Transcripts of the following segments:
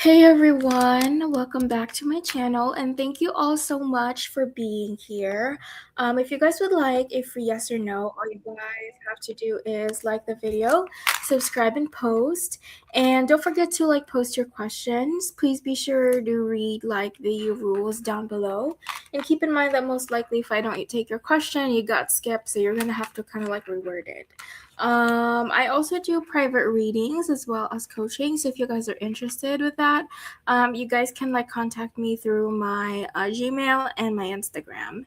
Hey everyone, welcome back to my channel and thank you all so much for being here. If you guys would like a free yes or no, all you guys have to do is like the video, subscribe and post, and don't forget to post your questions. Please be sure to read the rules down below, and keep in mind that most likely if I don't take your question, you got skipped, so you're gonna have to kind of reword it. I also do private readings as well as coaching, so if you guys are interested with that, you guys can contact me through my Gmail and my Instagram.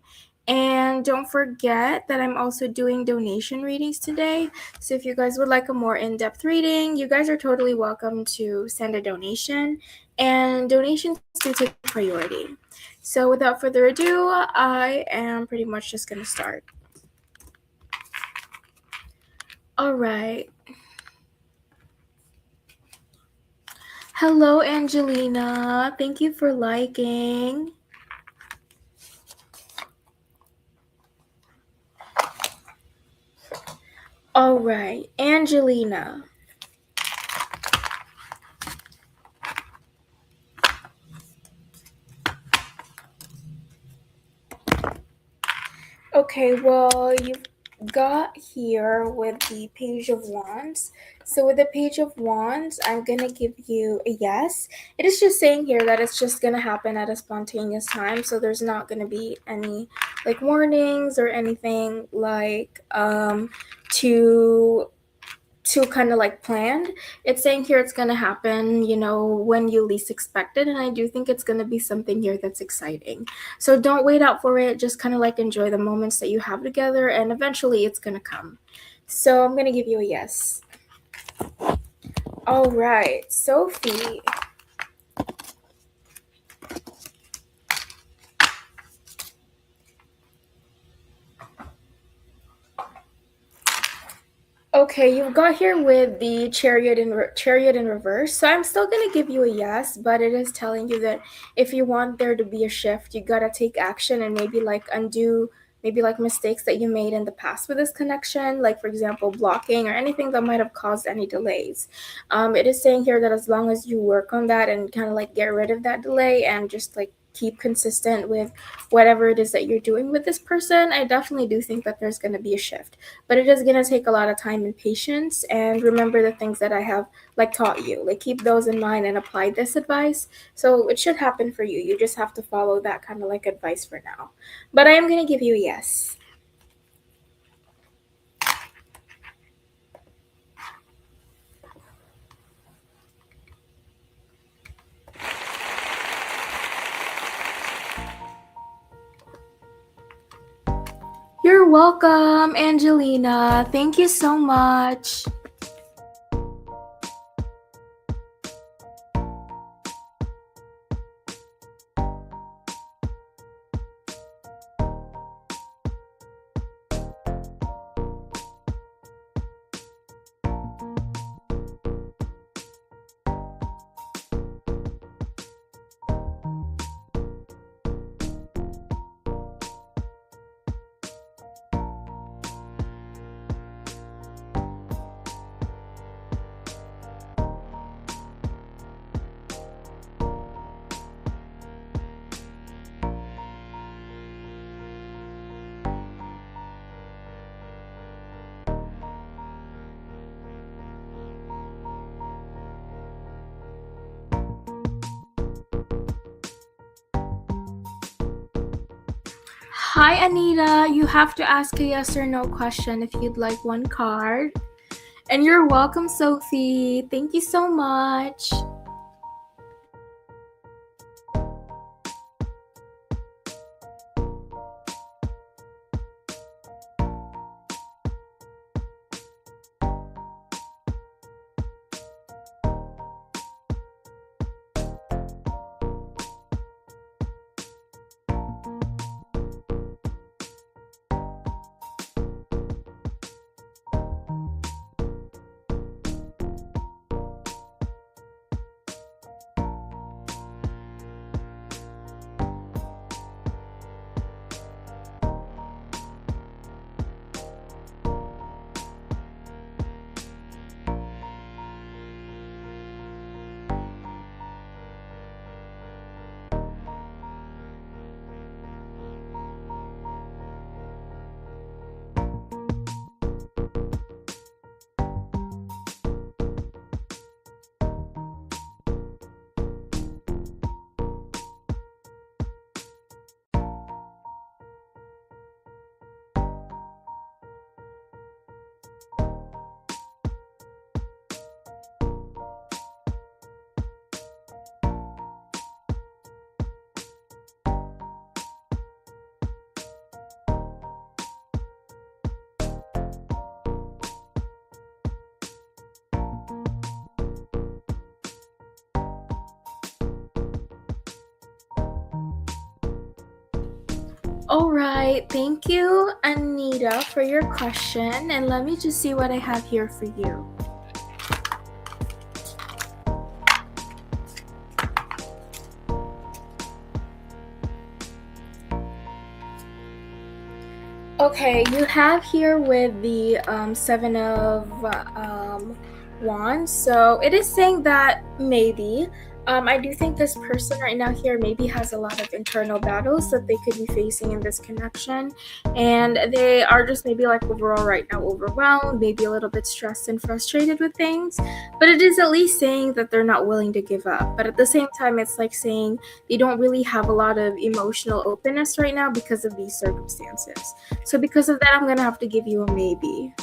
And don't forget that I'm also doing donation readings today, so if you guys would like a more in-depth reading, you guys are totally welcome to send a donation, and donations do take priority. So without further ado, I am pretty much just gonna start. All right. Hello, Angelina. Thank you for liking. All right, Angelina. Okay, well, you've got here with the Page of Wands. So with the Page of Wands, I'm going to give you a yes. It is just saying here that it's just going to happen at a spontaneous time. So there's not going to be any warnings or anything to kind of planned. It's saying here it's going to happen, when you least expect it. And I do think it's going to be something here that's exciting. So don't wait out for it. Just kind of enjoy the moments that you have together, and eventually it's going to come. So I'm going to give you a yes. All right, Sophie. Okay, you've got here with the chariot in reverse. So I'm still going to give you a yes, but it is telling you that if you want there to be a shift, you got to take action and maybe undo maybe mistakes that you made in the past with this connection, like for example, blocking or anything that might have caused any delays. It is saying here that as long as you work on that and kind of get rid of that delay and just keep consistent with whatever it is that you're doing with this person, I definitely do think that there's going to be a shift. But it is going to take a lot of time and patience, and remember the things that I have taught you. Keep those in mind and apply this advice. So it should happen for you. You just have to follow that kind of advice for now. But I am going to give you a yes. You're welcome, Angelina. Thank you so much. Hi, Anita. You have to ask a yes or no question if you'd like one card. And you're welcome, Sophie. Thank you so much. All right, thank you, Anita, for your question. And let me just see what I have here for you. Okay, you have here with the Seven of Wands. So it is saying that maybe, I do think this person right now here maybe has a lot of internal battles that they could be facing in this connection. And they are just maybe like overall right now overwhelmed, maybe a little bit stressed and frustrated with things. But it is at least saying that they're not willing to give up. But at the same time, it's like saying they don't really have a lot of emotional openness right now because of these circumstances. So because of that, I'm gonna have to give you a maybe.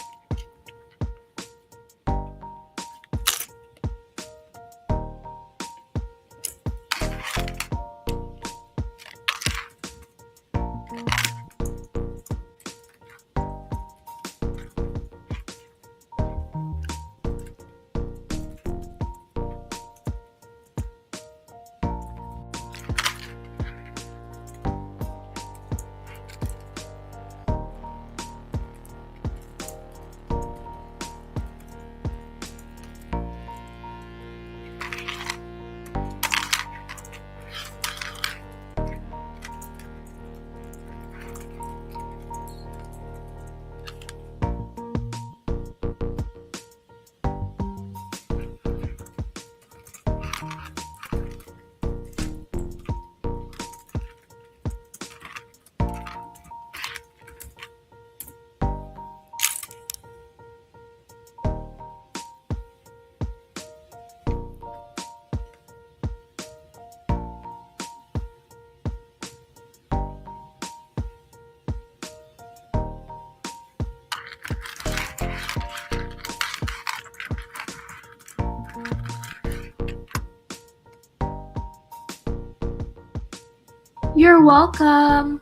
You're welcome.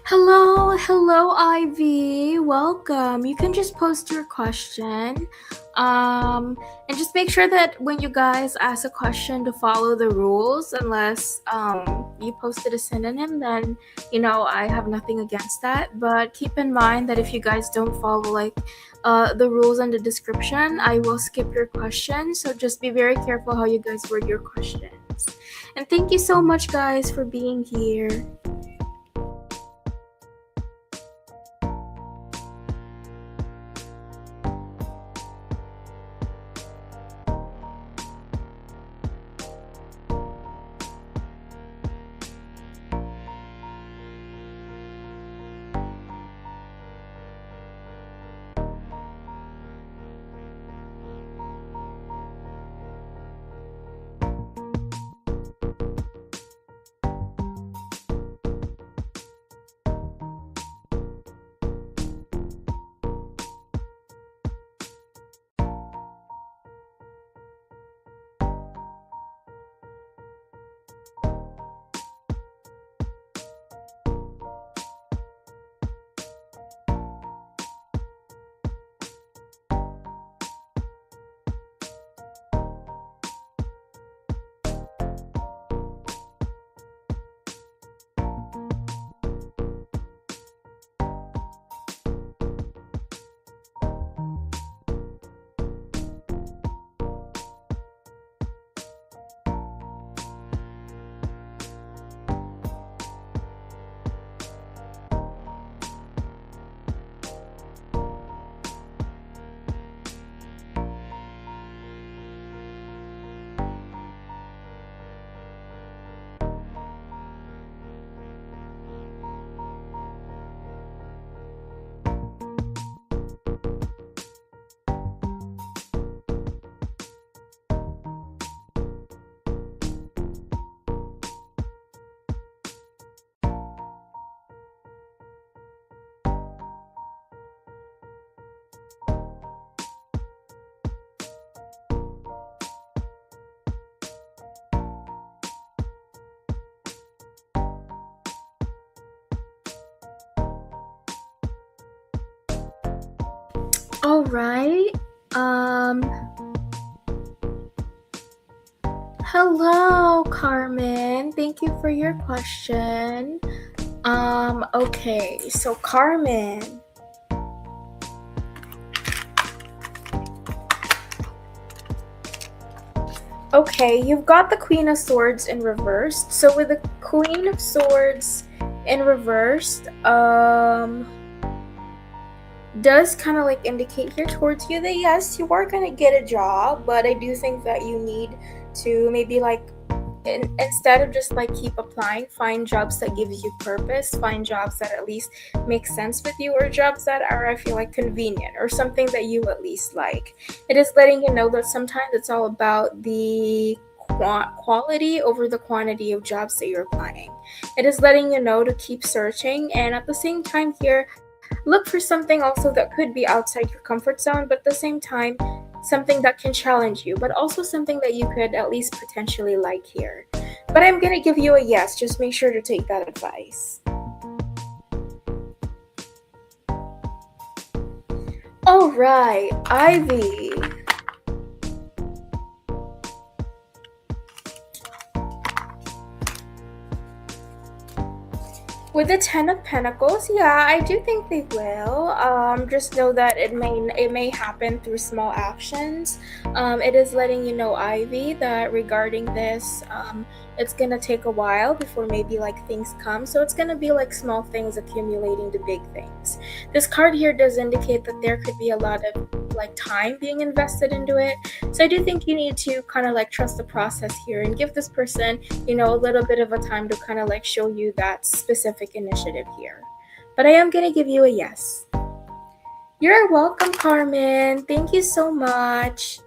Hello, Ivy. Welcome. You can just post your question. And just make sure that when you guys ask a question to follow the rules, unless you posted a synonym, then I have nothing against that. But keep in mind that if you guys don't follow the rules and the description, I will skip your question. So just be very careful how you guys word your questions. And thank you so much, guys, for being here. All right. Hello, Carmen. Thank you for your question. Okay, so Carmen. Okay, you've got the Queen of Swords in reversed. So with the Queen of Swords in reversed, does kind of indicate here towards you that yes, you are gonna get a job, but I do think that you need to maybe instead of just keep applying, find jobs that gives you purpose, find jobs that at least make sense with you, or jobs that are, I feel convenient, or something that you at least like. It is letting you know that sometimes it's all about the quality over the quantity of jobs that you're applying. It is letting you know to keep searching, and at the same time here, look for something also that could be outside your comfort zone, but at the same time, something that can challenge you, but also something that you could at least potentially like here. But I'm gonna give you a yes, just make sure to take that advice. All right, Ivy. With the Ten of Pentacles, yeah, I do think they will. Just know that it may happen through small actions. It is letting you know, Ivy, that regarding this, it's gonna take a while before maybe things come. So it's gonna be small things accumulating to big things. This card here does indicate that there could be a lot of time being invested into it. So I do think you need to kind of trust the process here and give this person, a little bit of a time to kind of show you that specific initiative here. But I am gonna give you a yes. You're welcome, Carmen. Thank you so much.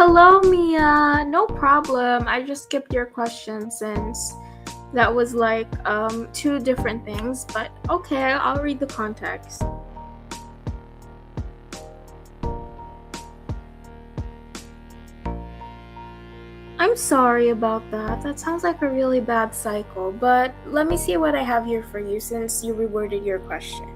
Hello, Mia. No problem. I just skipped your question since that was like two different things, but okay, I'll read the context. I'm sorry about that. That sounds like a really bad cycle, but let me see what I have here for you since you reworded your question.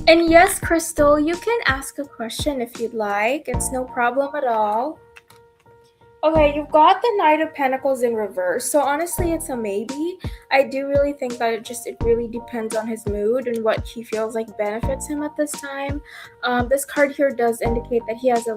And yes, Crystal, you can ask a question if you'd like. It's no problem at all. Okay, you've got the Knight of Pentacles in reverse. So honestly, it's a maybe. I do really think that it really depends on his mood and what he feels like benefits him at this time. This card here does indicate that he has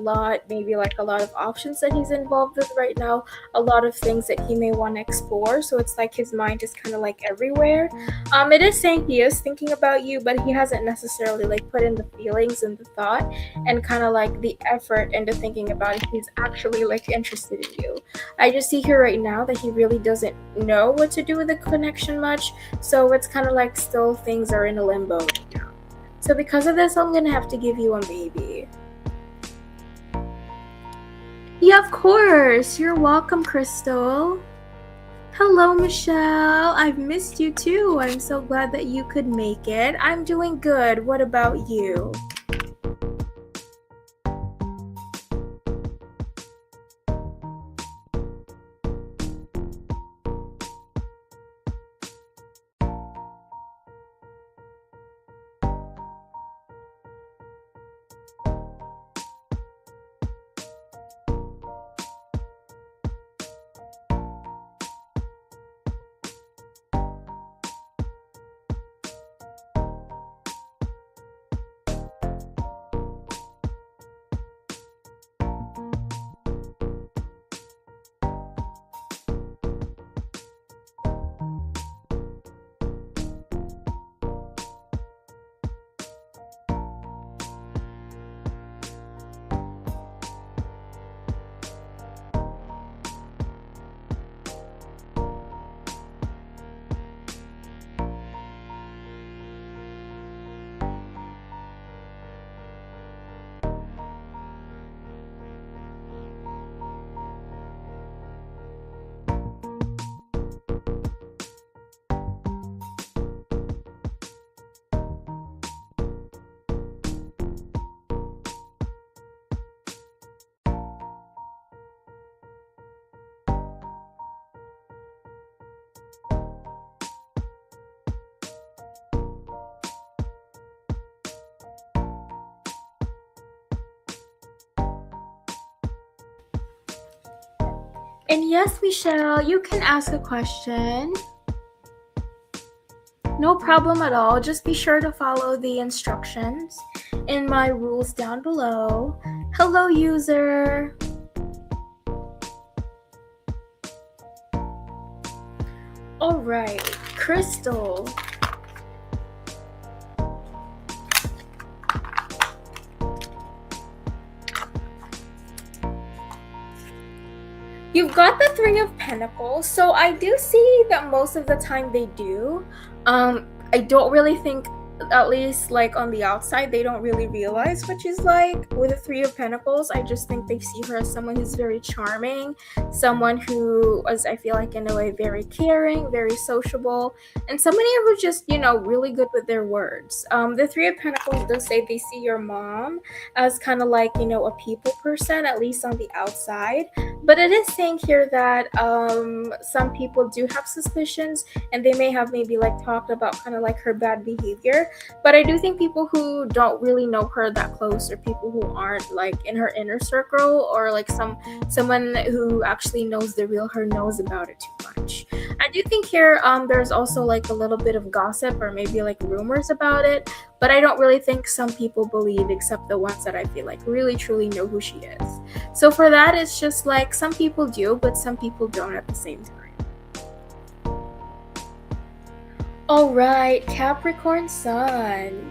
maybe like a lot of options that he's involved with right now, a lot of things that he may want to explore. So it's like his mind is kind of like everywhere. It is saying he is thinking about you, but he hasn't necessarily like put in the feelings and the thought and kind of like the effort into thinking about if he's actually like interested in you. I just see here right now that he really doesn't know what to do with the connection much, so it's kind of like still things are in a limbo right now. So because of this, I'm gonna have to give you a maybe. Yeah, of course. You're welcome, Crystal. Hello, Michelle. I've missed you too. I'm so glad that you could make it. I'm doing good. What about you? And yes, Michelle, you can ask a question. No problem at all. Just be sure to follow the instructions in my rules down below. Hello, user. All right, Crystal. You've got the Three of Pentacles, so I do see that most of the time they do. I don't really think, at least like on the outside, they don't really realize what she's like. With the Three of Pentacles, I just think they see her as someone who's very charming, someone who is, I feel like in a way, very caring, very sociable, and somebody who's just, really good with their words. The Three of Pentacles does say they see your mom as kind of like, a people person, at least on the outside. But it is saying here that some people do have suspicions and they may have maybe like talked about kind of like her bad behavior. But I do think people who don't really know her that close, or people who aren't like in her inner circle, or like someone who actually knows the real her, knows about it too much. I do think here there's also like a little bit of gossip or maybe like rumors about it, but I don't really think some people believe, except the ones that I feel like really truly know who she is. So for that, it's just like some people do, but some people don't at the same time. All right, Capricorn Sun.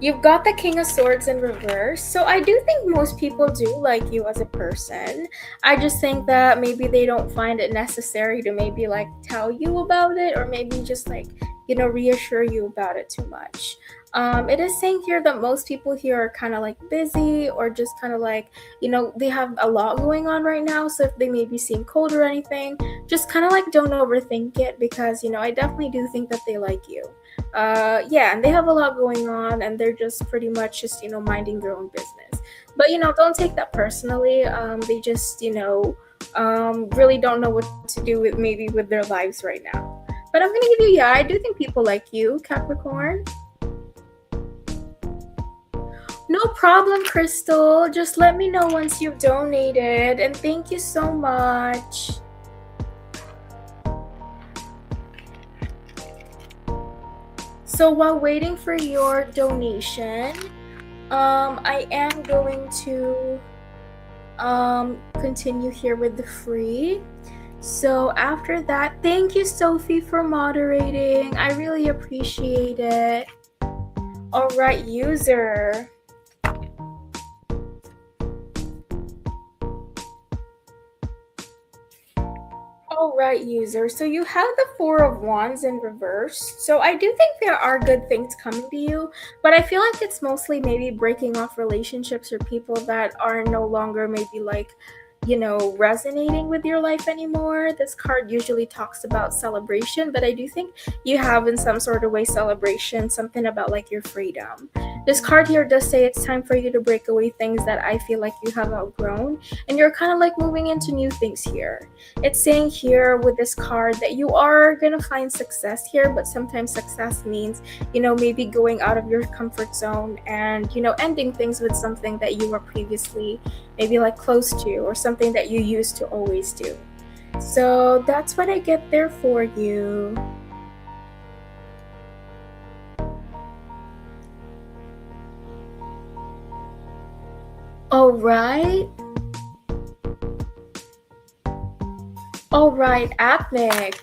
You've got the King of Swords in reverse. So I do think most people do like you as a person. I just think that maybe they don't find it necessary to maybe like tell you about it, or maybe just like, reassure you about it too much. It is saying here that most people here are kind of like busy, or just kind of like, they have a lot going on right now. So if they maybe seem cold or anything, just kind of like don't overthink it, because, I definitely do think that they like you. Yeah, and they have a lot going on, and they're just pretty much just, minding their own business. But, don't take that personally. They just, really don't know what to do with maybe with their lives right now. But I'm gonna give you, yeah, I do think people like you, Capricorn. No problem, Crystal. Just let me know once you've donated, and thank you so much. So while waiting for your donation, I am going to continue here with the free. So after that, thank you, Sophie, for moderating. I really appreciate it. All right, user. All right, user. So you have the Four of Wands in reverse. So I do think there are good things coming to you, but I feel like it's mostly maybe breaking off relationships or people that are no longer maybe like, resonating with your life anymore. This card usually talks about celebration, but I do think you have in some sort of way celebration, something about like your freedom. This card here does say it's time for you to break away things that I feel like you have outgrown, and you're kind of like moving into new things here. It's saying here with this card that you are going to find success here, but sometimes success means, maybe going out of your comfort zone and, ending things with something that you were previously maybe like close to, or something that you used to always do. So that's what I get there for you. All right. All right, Atmic.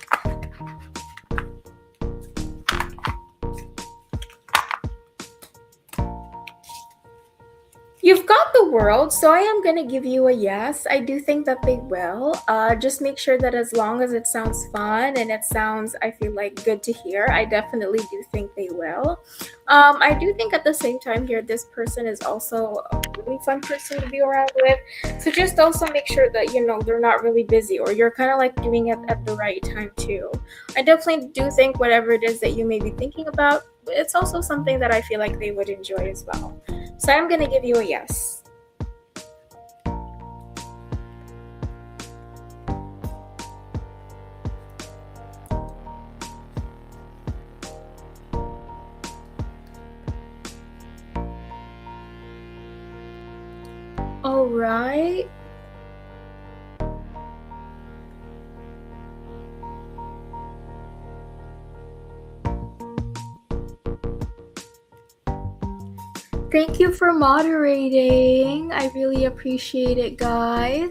You've got the World, so I am going to give you a yes. I do think that they will. Just make sure that as long as it sounds fun and it sounds, I feel like, good to hear, I definitely do think they will. I do think at the same time here, this person is also a really fun person to be around with. So just also make sure that, they're not really busy, or you're kind of like doing it at the right time too. I definitely do think whatever it is that you may be thinking about, it's also something that I feel like they would enjoy as well. So I'm going to give you a yes. All right. Thank you for moderating. I really appreciate it, guys.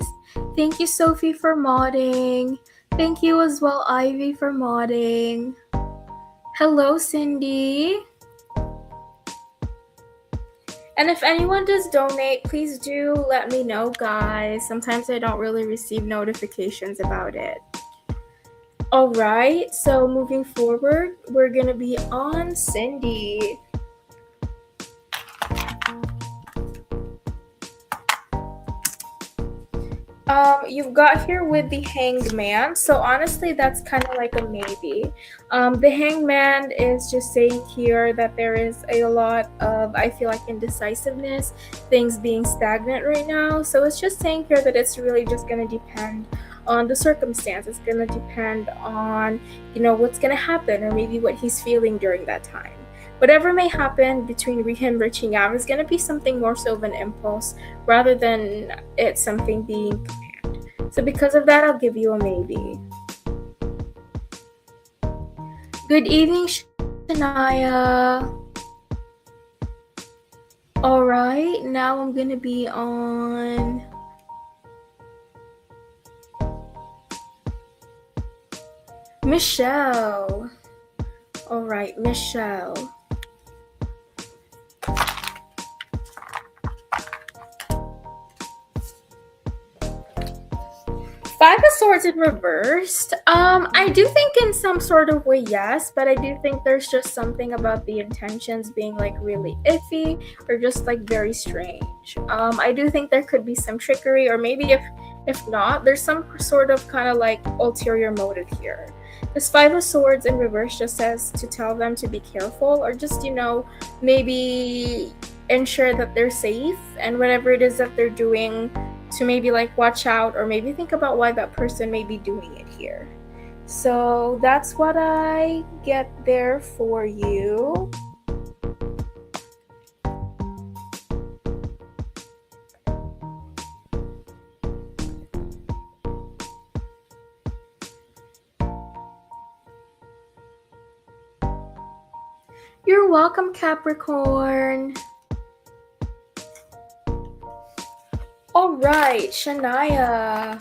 Thank you, Sophie, for modding. Thank you as well, Ivy, for modding. Hello, Cindy. And if anyone does donate, please do let me know, guys. Sometimes I don't really receive notifications about it. All right, so moving forward, we're going to be on Cindy. You've got here with the Hanged Man. So honestly, that's kind of like a maybe. The Hanged Man is just saying here that there is a lot of, I feel like, indecisiveness, things being stagnant right now. So it's just saying here that it's really just going to depend on the circumstance. It's going to depend on, what's going to happen, or maybe what he's feeling during that time. Whatever may happen between him reaching out is going to be something more so of an impulse rather than it something being planned. So because of that, I'll give you a maybe. Good evening, Shania. All right, now I'm going to be on Michelle. All right, Michelle. Swords in reversed. I do think in some sort of way, yes, but I do think there's just something about the intentions being like really iffy or just like very strange. I do think there could be some trickery, or maybe if not, there's some sort of kind of like ulterior motive here. This Five of Swords in reverse just says to tell them to be careful, or just, maybe ensure that they're safe and whatever it is that they're doing, to maybe like watch out, or maybe think about why that person may be doing it here. So that's what I get there for you. You're welcome, Capricorn. All right, Shania.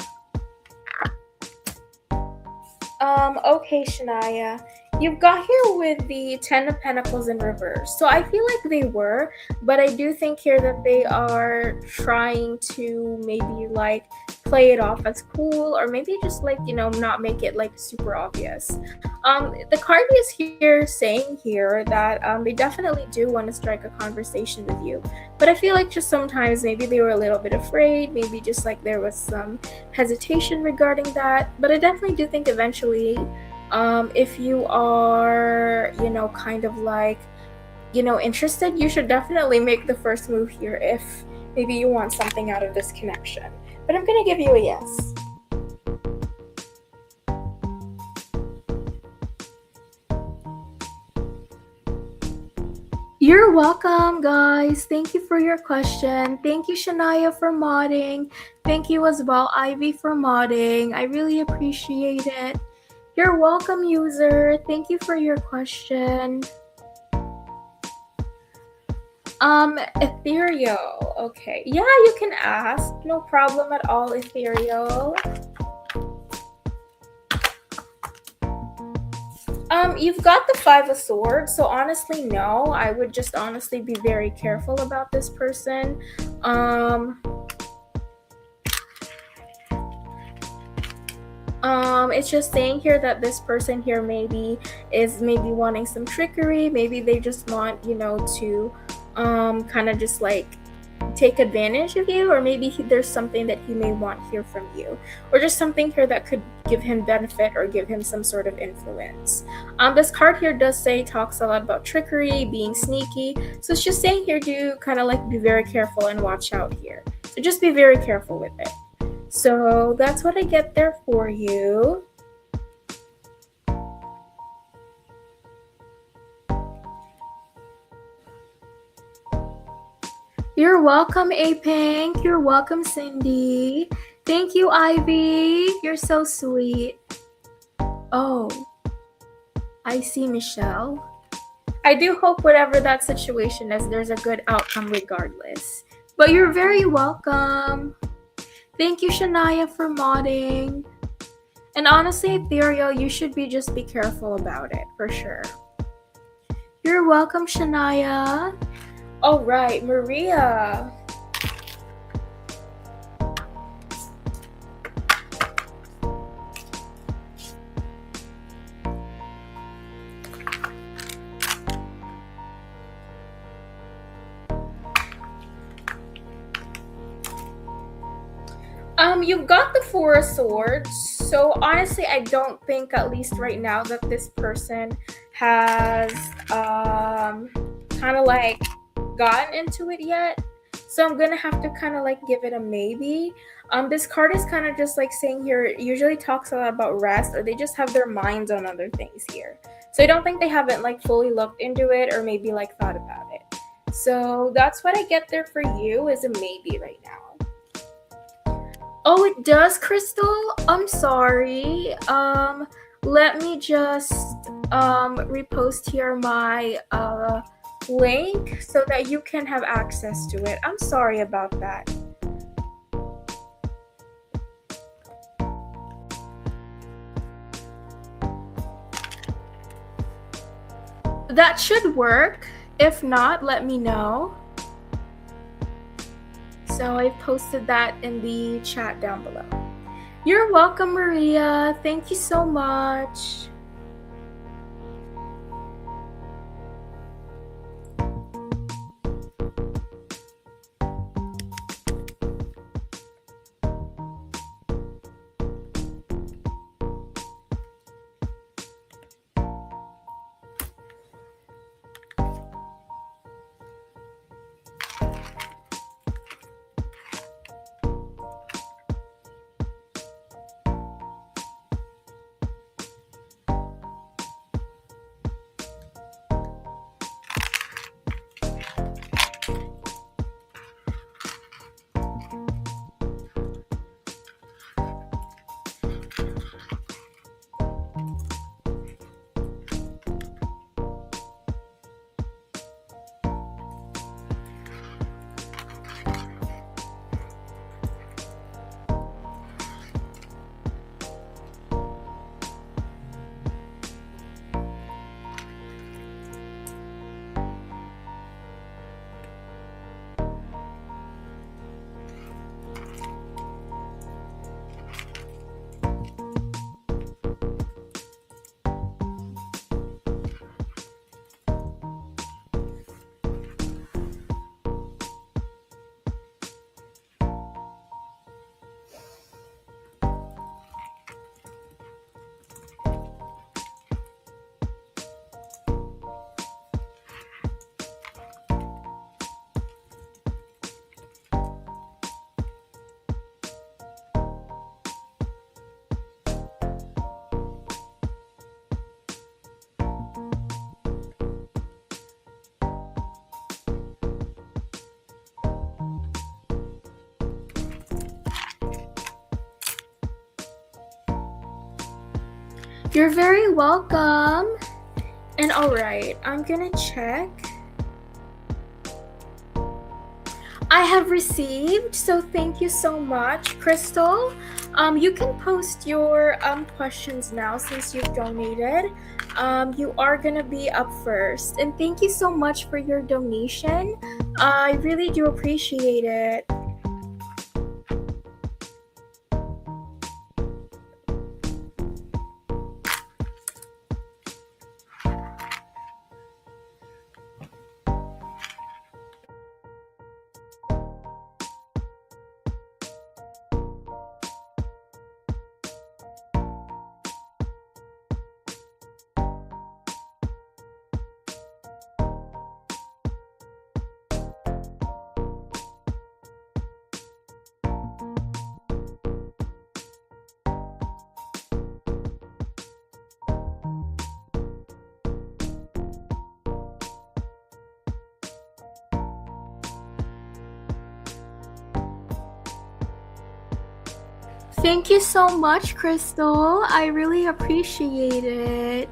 Okay, Shania. You've got here with the Ten of Pentacles in reverse. So I feel like they were, but I do think here that they are trying to maybe like play it off as cool, or maybe just like, not make it like super obvious. The card is here saying here that they definitely do want to strike a conversation with you, but I feel like just sometimes maybe they were a little bit afraid, maybe just like there was some hesitation regarding that. But I definitely do think eventually, if you are, kind of like, interested, you should definitely make the first move here if maybe you want something out of this connection. But I'm gonna give you a yes. You're welcome, guys. Thank you for your question. Thank you, Shania, for modding. Thank you as well, Ivy, for modding. I really appreciate it. You're welcome, user. Thank you for your question. Ethereal. Okay. Yeah, you can ask. No problem at all, Ethereal. You've got the Five of Swords, so honestly, no. I would just honestly be very careful about this person. It's just saying here that this person here maybe is wanting some trickery. Maybe they just want, to kind of just like take advantage of you, or maybe there's something that he may want here from you, or just something here that could give him benefit or give him some sort of influence. This card here talks a lot about trickery, being sneaky, so it's just saying here to kind of like be very careful and watch out here. So just be very careful with it. So that's what I get there for you. You're welcome, A-Pink. You're welcome, Cindy. Thank you, Ivy. You're so sweet. Oh, I see, Michelle. I do hope whatever that situation is, there's a good outcome regardless. But you're very welcome. Thank you, Shania, for modding. And honestly, Ethereal, you should just be careful about it, for sure. You're welcome, Shania. All right, Maria. You've got the Four of Swords. So honestly, I don't think, at least right now, that this person has kind of like gotten into it yet. So I'm gonna have to kind of like give it a maybe. This card is kind of just like saying here, it usually talks a lot about rest, or they just have their minds on other things here. So I don't think they haven't like fully looked into it, or maybe like thought about it. So that's what I get there for you, is a maybe right now. Oh, it does, Crystal? I'm sorry. Let me just repost here my link so that you can have access to it. I'm sorry about that. That should work. If not, let me know. So I've posted that in the chat down below. You're welcome, Maria. Thank you so much. You're very welcome. And alright, I'm gonna check. I have received, so thank you so much, Crystal. You can post your questions now since you've donated. You are gonna be up first. And thank you so much for your donation. I really do appreciate it. Thank you so much, Crystal. I really appreciate it.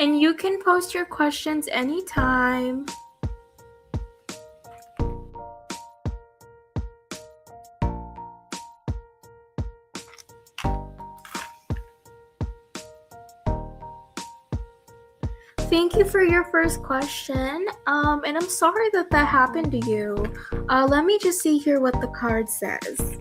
And you can post your questions anytime. Thank you for your first question. And I'm sorry that happened to you. Let me just see here what the card says.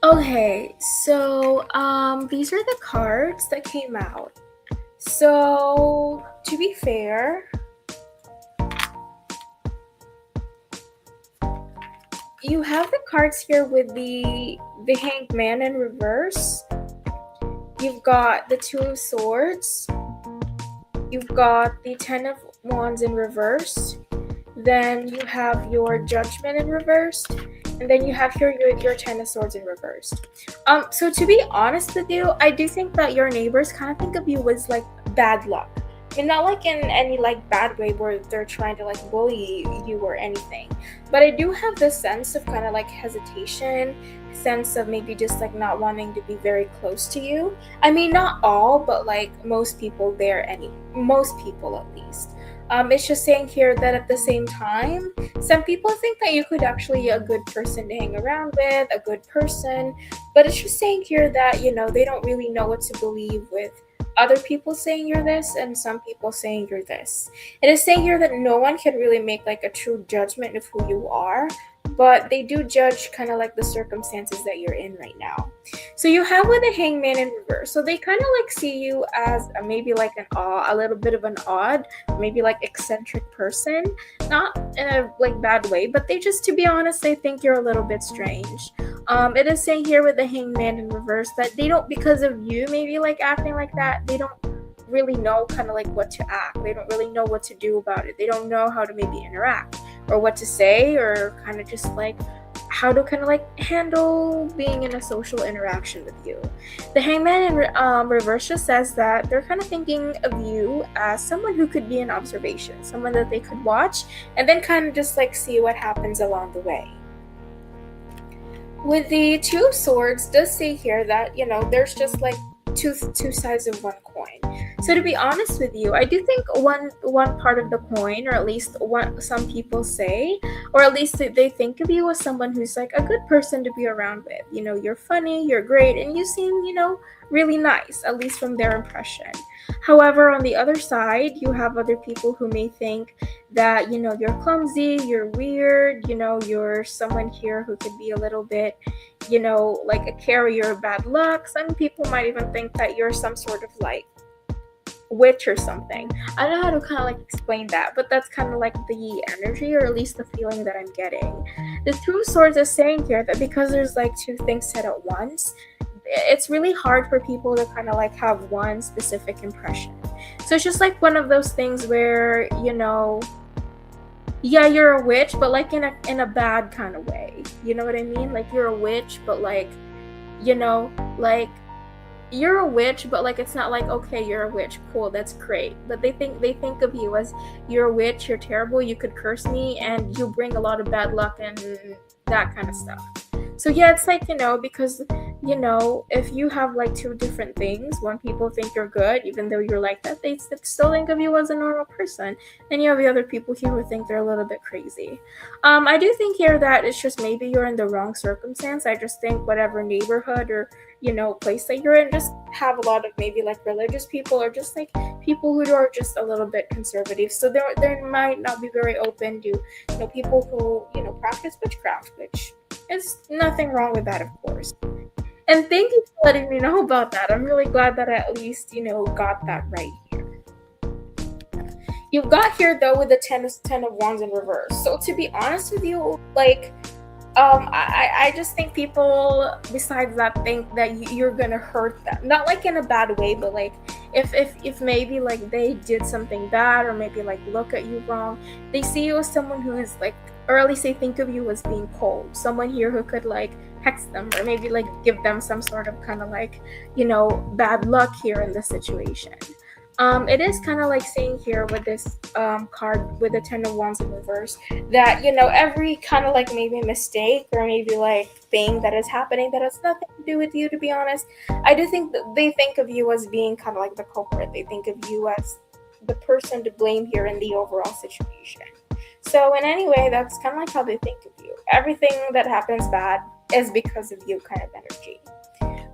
Okay, so these are the cards that came out. So to be fair, you have the cards here with the Hanged Man in reverse. You've got the Two of Swords. You've got the Ten of Wands in reverse. Then you have your Judgment in reverse. And then you have here your Ten of Swords in reverse. So to be honest with you, I do think that your neighbors kind of think of you as like bad luck. And not like in any like bad way where they're trying to like bully you or anything. But I do have this sense of kind of like hesitation, sense of maybe just like not wanting to be very close to you. I mean, not all, but like most people most people at least. It's just saying here that at the same time, some people think that you could actually be a good person to hang around with, a good person, but it's just saying here that, they don't really know what to believe with other people saying you're this and some people saying you're this. It is saying here that no one can really make like a true judgment of who you are, but they do judge kind of like the circumstances that you're in right now. So you have with the Hangman in reverse. So they kind of like see you as maybe like a little bit of an odd, maybe like eccentric person, not in a like bad way, but they just, to be honest, they think you're a little bit strange. It is saying here with the Hangman in reverse that they don't, because of you maybe like acting like that, they don't really know kind of like what to act. They don't really know what to do about it. They don't know how to maybe interact or what to say, or kind of just like how to kind of like handle being in a social interaction with you. The Hangman in reverse just says that they're kind of thinking of you as someone who could be an observation, someone that they could watch and then kind of just like see what happens along the way. With the Two of Swords does say here that, there's just like two sides of one coin. So to be honest with you, I do think one part of the coin, or at least what some people say, or at least they think of you as someone who's like a good person to be around with. You're funny, you're great, and you seem, really nice, at least from their impression. However, on the other side, you have other people who may think that, you're clumsy, you're weird, you're someone here who could be a little bit, like a carrier of bad luck. Some people might even think that you're some sort of like witch or something. I don't know how to kind of like explain that, but that's kind of like the energy, or at least the feeling that I'm getting. The Two of Swords is saying here that because there's like two things said at once, it's really hard for people to kind of like have one specific impression. So it's just like one of those things where, yeah, you're a witch, but like in a bad kind of way. You know what I mean? Like you're a witch, but like, like you're a witch, but like it's not like, okay, you're a witch, cool, that's great. But they think of you as, you're a witch, you're terrible, you could curse me, and you bring a lot of bad luck and that kind of stuff. So yeah, it's like, because, if you have like two different things, one people think you're good, even though you're like that, they still think of you as a normal person. And you have the other people here who think they're a little bit crazy. I do think here that it's just maybe you're in the wrong circumstance. I just think whatever neighborhood or, place that you're in, just have a lot of maybe like religious people, or just like people who are just a little bit conservative. So they might not be very open to, people who, practice witchcraft, which is nothing wrong with that, of course. And thank you for letting me know about that. I'm really glad that I at least, got that right here. You've got here though with the ten of Wands in reverse. So to be honest with you, like, I just think people besides that think that you're gonna hurt them. Not like in a bad way, but like if maybe like they did something bad, or maybe like look at you wrong, they see you as someone who is like, or at least they think of you as being cold. Someone here who could like hex them, or maybe like give them some sort of kind of like, bad luck here in this situation. It is kind of like saying here with this card with the Ten of Wands in reverse that, every kind of like maybe mistake or maybe like thing that is happening that has nothing to do with you, to be honest, I do think that they think of you as being kind of like the culprit. They think of you as the person to blame here in the overall situation. So in any way, that's kind of like how they think of you. Everything that happens bad is because of you kind of energy.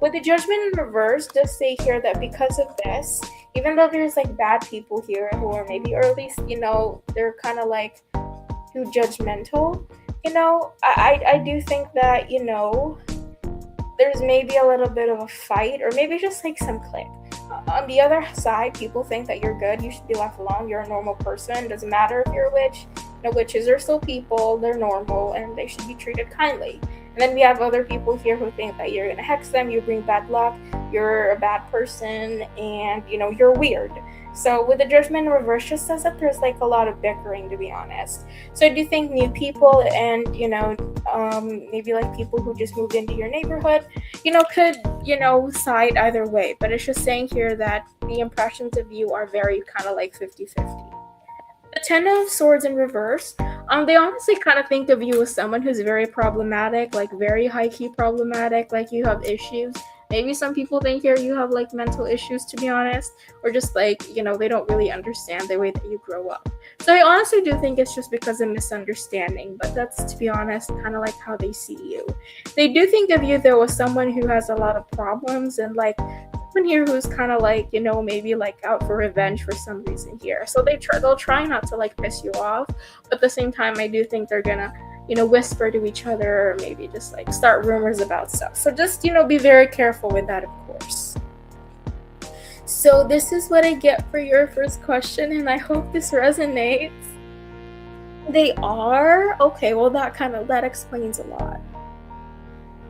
With the Judgment in reverse does say here that because of this, even though there's like bad people here who are maybe, or at least, they're kind of like too judgmental, I do think that, there's maybe a little bit of a fight, or maybe just like some click. On the other side, people think that you're good, you should be left alone, you're a normal person, doesn't matter if you're a witch. Witches are still people, they're normal, and they should be treated kindly. And then we have other people here who think that you're gonna hex them, you bring bad luck, you're a bad person, and you're weird. So with the judgment in reverse, just says that there's like a lot of bickering, to be honest. So I do think new people and maybe like people who just moved into your neighborhood, could side either way. But it's just saying here that the impressions of you are very kind of like 50-50. The Ten of Swords in reverse, they honestly kind of think of you as someone who's very problematic, like very high-key problematic, like you have issues. Maybe some people think here you have like mental issues, to be honest, or just like, they don't really understand the way that you grow up. So I honestly do think it's just because of misunderstanding, but that's, to be honest, kind of like how they see you. They do think of you though as someone who has a lot of problems, and like someone here who's kind of like, maybe like out for revenge for some reason here. So they'll try not to like piss you off, but at the same time, I do think they're gonna whisper to each other, or maybe just like start rumors about stuff. So just, be very careful with that, of course. So this is what I get for your first question, and I hope this resonates. They are? Okay, well that explains a lot.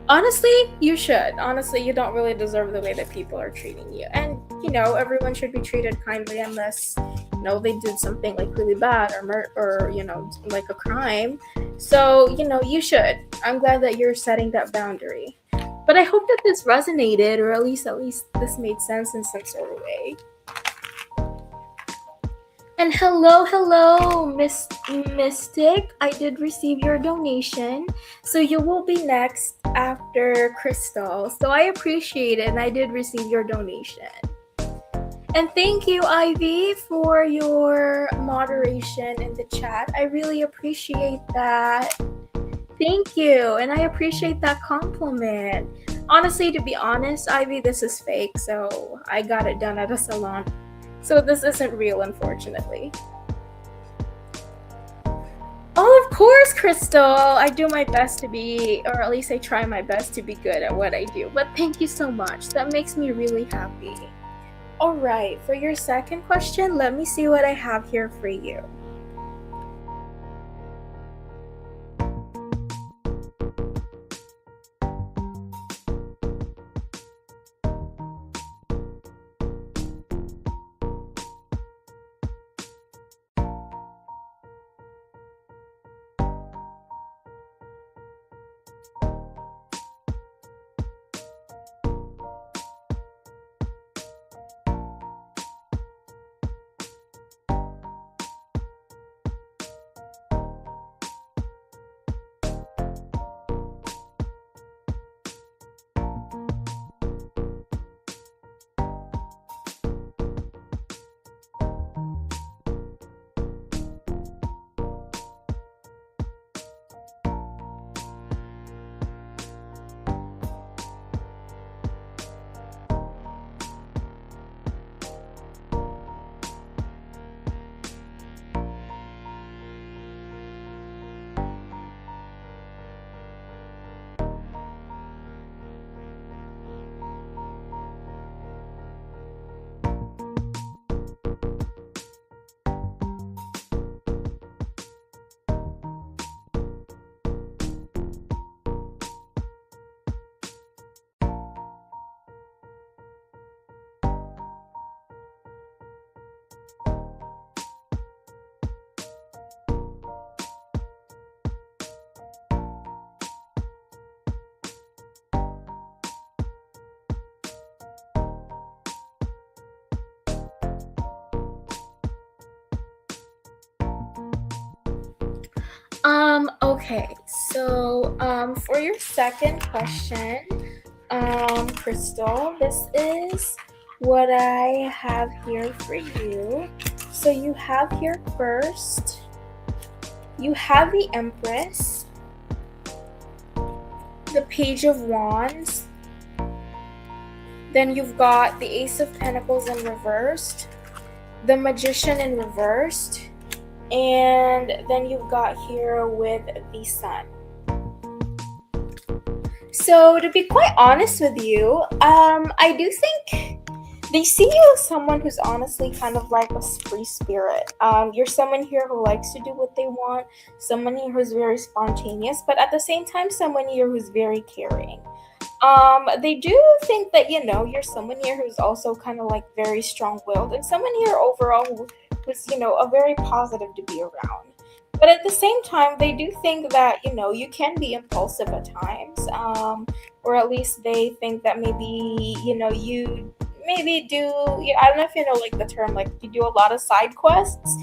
Honestly, you should. Honestly, you don't really deserve the way that people are treating you. And, everyone should be treated kindly unless, they did something like really bad or like a crime. So, you should. I'm glad that you're setting that boundary. But I hope that this resonated, or at least this made sense in some sort of way. And hello, Miss Mystic. I did receive your donation. So you will be next after Crystal. So I appreciate it, and I did receive your donation. And thank you, Ivy, for your moderation in the chat. I really appreciate that. Thank you, and I appreciate that compliment. Honestly, to be honest, Ivy, this is fake, so I got it done at a salon. So this isn't real, unfortunately. Oh, of course, Crystal. I do my best to be, or at least I try my best to be good at what I do. But thank you so much. That makes me really happy. All right, for your second question, let me see what I have here for you. Okay, so for your second question, Crystal, this is what I have here for you. So you have here first, you have the Empress, the Page of Wands, then you've got the Ace of Pentacles in reversed, the Magician in reversed, and then you've got here with the Sun. So to be quite honest with you, I do think they see you as someone who's honestly kind of like a free spirit. You're someone here who likes to do what they want, someone here who's very spontaneous, but at the same time, someone here who's very caring. They do think that you're someone here who's also kind of like very strong-willed, and someone here overall who's a very positive to be around. But at the same time, they do think that you can be impulsive at times, or at least they think that maybe you maybe do. I don't know if you know like the term, like you do a lot of side quests,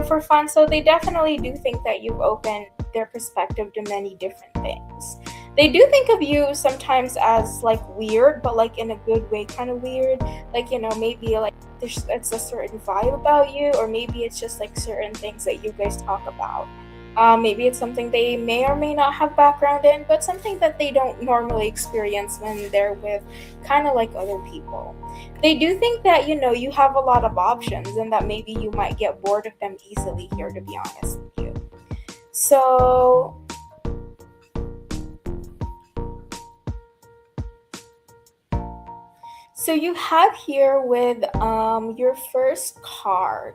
for fun. So they definitely do think that you've opened their perspective to many different things. They do think of you sometimes as like weird, but like in a good way, kind of weird. Like maybe like it's a certain vibe about you, or maybe it's just like certain things that you guys talk about. Maybe it's something they may or may not have background in, but something that they don't normally experience when they're with kind of like other people. They do think that you have a lot of options, and that maybe you might get bored of them easily here, to be honest with you. So So you have here with your first card.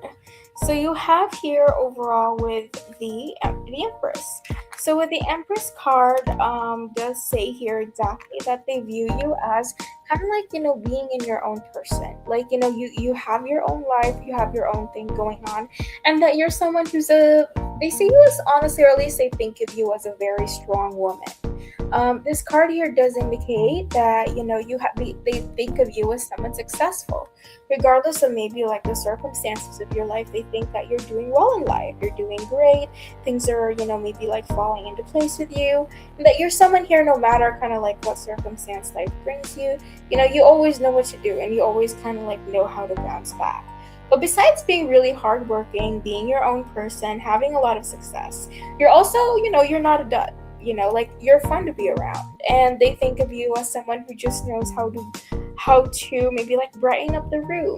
So you have here overall with the Empress. So with the Empress card, does say here exactly that they view you as kind of like being in your own person. Like you have your own life, you have your own thing going on, and that you're someone who's a. They see you as honestly, or at least they think of you as a very strong woman. This card here does indicate that they think of you as someone successful, regardless of maybe like the circumstances of your life. They think that you're doing well in life, you're doing great, things are maybe like falling into place with you, and that you're someone here no matter kind of like what circumstance life brings you. You always know what to do, and you always kind of like know how to bounce back. But besides being really hardworking, being your own person, having a lot of success, you're also, you're not a dud. Like you're fun to be around, and they think of you as someone who just knows how to maybe like brighten up the room.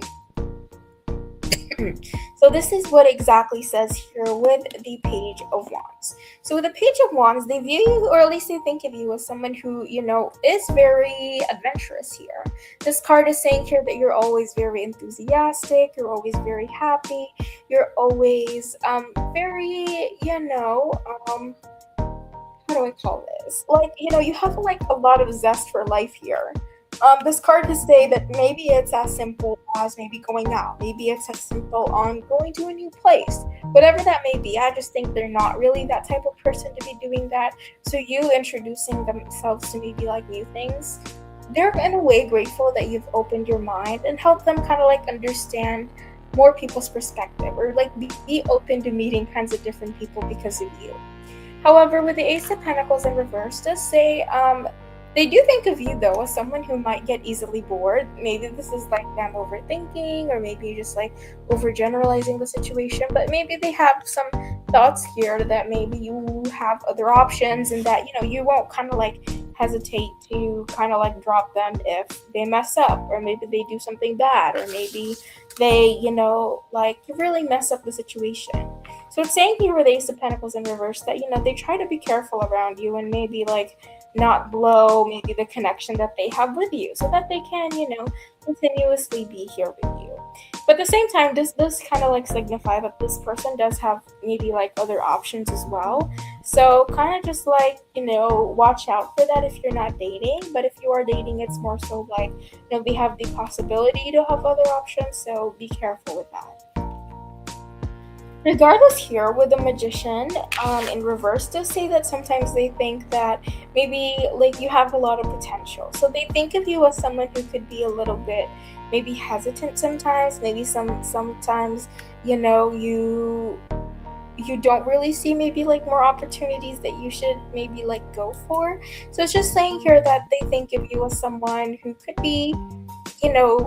So this is what exactly says here with the Page of Wands. So with the Page of Wands, they view you, or at least they think of you as someone who, is very adventurous here. This card is saying here that you're always very enthusiastic, you're always very happy, you're always very, how do I call this? Like, you have like a lot of zest for life here. This card to say that maybe it's as simple as maybe going out, maybe it's as simple on going to a new place, whatever that may be. I just think they're not really that type of person to be doing that. So you introducing themselves to maybe like new things, they're in a way grateful that you've opened your mind and helped them kind of like understand more people's perspective, or like be open to meeting kinds of different people because of you. However, with the Ace of Pentacles in reverse, does say they do think of you though as someone who might get easily bored. Maybe this is like them overthinking, or maybe just like overgeneralizing the situation. But maybe they have some thoughts here that maybe you have other options, and that you won't kind of like hesitate to kind of like drop them if they mess up, or maybe they do something bad, or maybe they like really mess up the situation. So it's saying here with Ace of Pentacles in reverse that they try to be careful around you, and maybe like not blow maybe the connection that they have with you, so that they can continuously be here with you. But at the same time, this does kind of like signify that this person does have maybe like other options as well. So kind of just like watch out for that if you're not dating. But if you are dating, it's more so like they have the possibility to have other options, so be careful with that. Regardless, here with the Magician in reverse, does say that sometimes they think that maybe like you have a lot of potential. So they think of you as someone who could be a little bit maybe hesitant sometimes. Maybe sometimes you don't really see maybe like more opportunities that you should maybe like go for. So it's just saying here that they think of you as someone who could be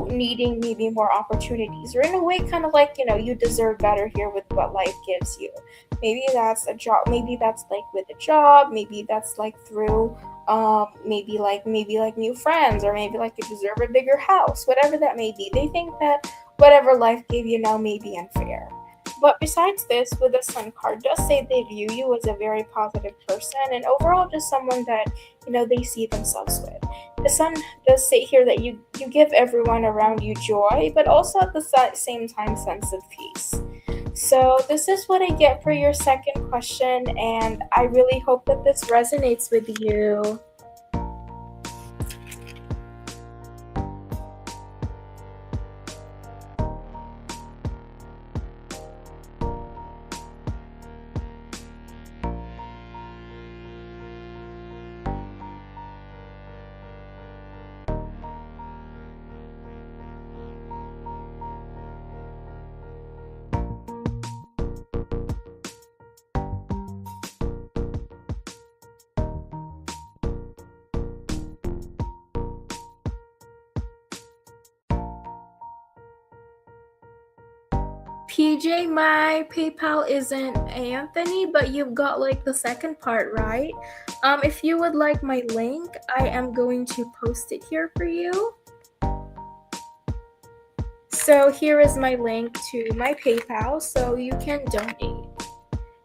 needing maybe more opportunities, or in a way kind of like you deserve better here with what life gives you. Maybe that's a job, maybe that's like with a job, maybe that's like through maybe like new friends, or maybe like you deserve a bigger house, whatever that may be. They think that whatever life gave you now may be unfair. But besides this, with the Sun card, does say they view you as a very positive person and overall just someone that they see themselves with. The Sun does say here that you give everyone around you joy, but also at the same time sense of peace. So this is what I get for your second question, and I really hope that this resonates with you. PJ, my PayPal isn't Anthony, but you've got like the second part, right? If you would like my link, I am going to post it here for you. So here is my link to my PayPal, so you can donate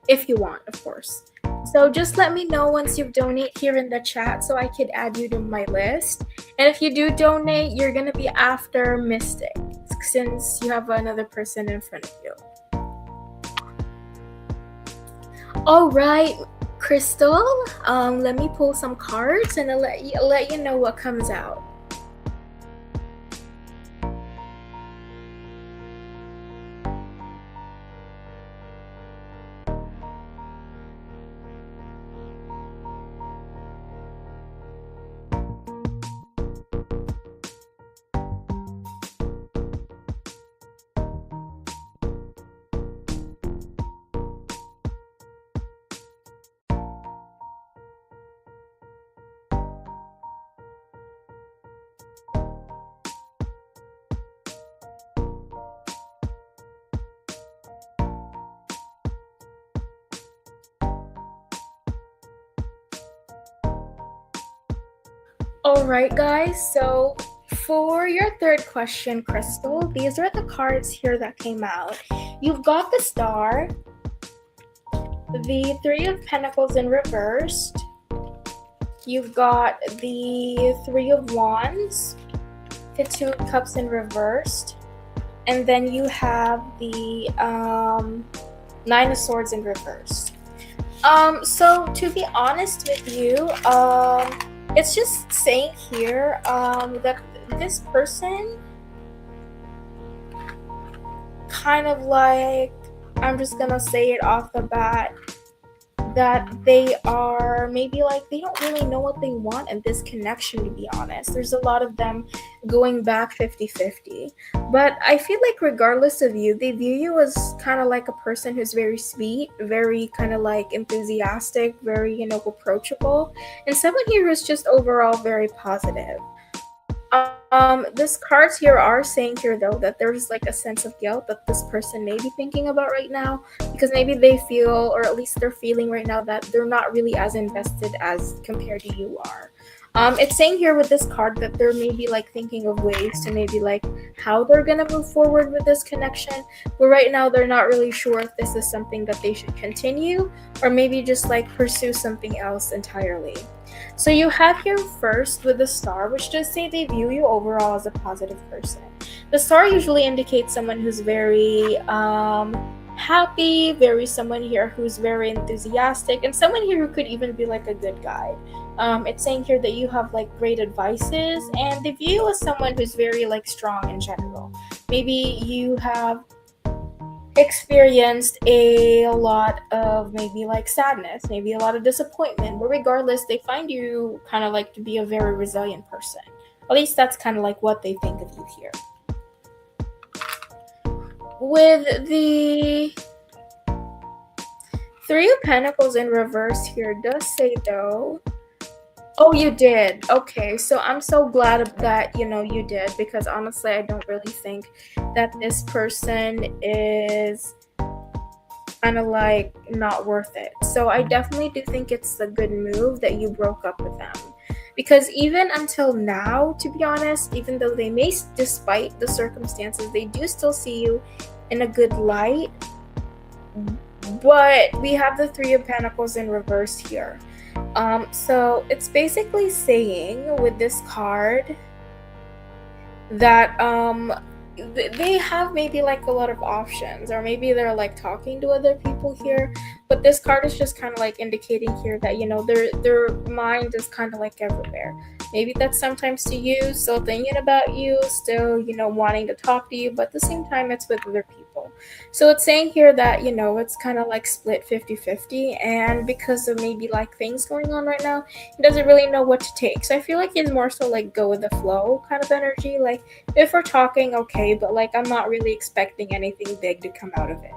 if you want, of course. So just let me know once you've donated here in the chat so I could add you to my list. And if you do donate, you're gonna be after Mystic, since you have another person in front of you. All right, Crystal, let me pull some cards and I'll let you know what comes out. All right, guys, so for your third question, Crystal, these are the cards here that came out. You've got the Star, the Three of Pentacles in reversed, you've got the Three of Wands, the Two of Cups in reversed, and then you have the Nine of Swords in reversed. So to be honest with you, it's just saying here that this person kind of like, I'm just gonna say it off the bat, that they are maybe like they don't really know what they want in this connection, to be honest. There's a lot of them going back 50-50. But I feel like regardless of you, they view you as kind of like a person who's very sweet, very kind of like enthusiastic, very, approachable, and someone here who's just overall very positive. These cards here are saying here though that there's like a sense of guilt that this person may be thinking about right now, because maybe they feel, or at least they're feeling right now, that they're not really as invested as compared to you are. It's saying here with this card that they're maybe like thinking of ways to maybe like how they're gonna move forward with this connection, but right now they're not really sure if this is something that they should continue or maybe just like pursue something else entirely. So you have here first with the Star, which does say they view you overall as a positive person. The Star usually indicates someone who's very happy, someone here who's very enthusiastic, and someone here who could even be like a good guide. It's saying here that you have like great advices, and they view you as someone who's very like strong in general. Maybe you have experienced a lot of maybe like sadness, maybe a lot of disappointment, but regardless, they find you kind of like to be a very resilient person. At least that's kind of like what they think of you here. With the Three of Pentacles in reverse here does say though, oh, you did. Okay, so I'm so glad that you did, because honestly I don't really think that this person is kind of like not worth it. So I definitely do think it's a good move that you broke up with them, because even until now, to be honest, even though despite the circumstances, they do still see you in a good light. But we have the Three of Pentacles in reverse here. So it's basically saying with this card that they have maybe like a lot of options, or maybe they're like talking to other people here, but this card is just kind of like indicating here that, you know, their mind is kind of like everywhere. Maybe that's sometimes to you, still thinking about you, still, you know, wanting to talk to you, but at the same time it's with other people. So it's saying here that, you know, it's kind of like split 50-50, and because of maybe like things going on right now, he doesn't really know what to take. So I feel like he's more so like go with the flow kind of energy. Like, if we're talking, okay, but like I'm not really expecting anything big to come out of it.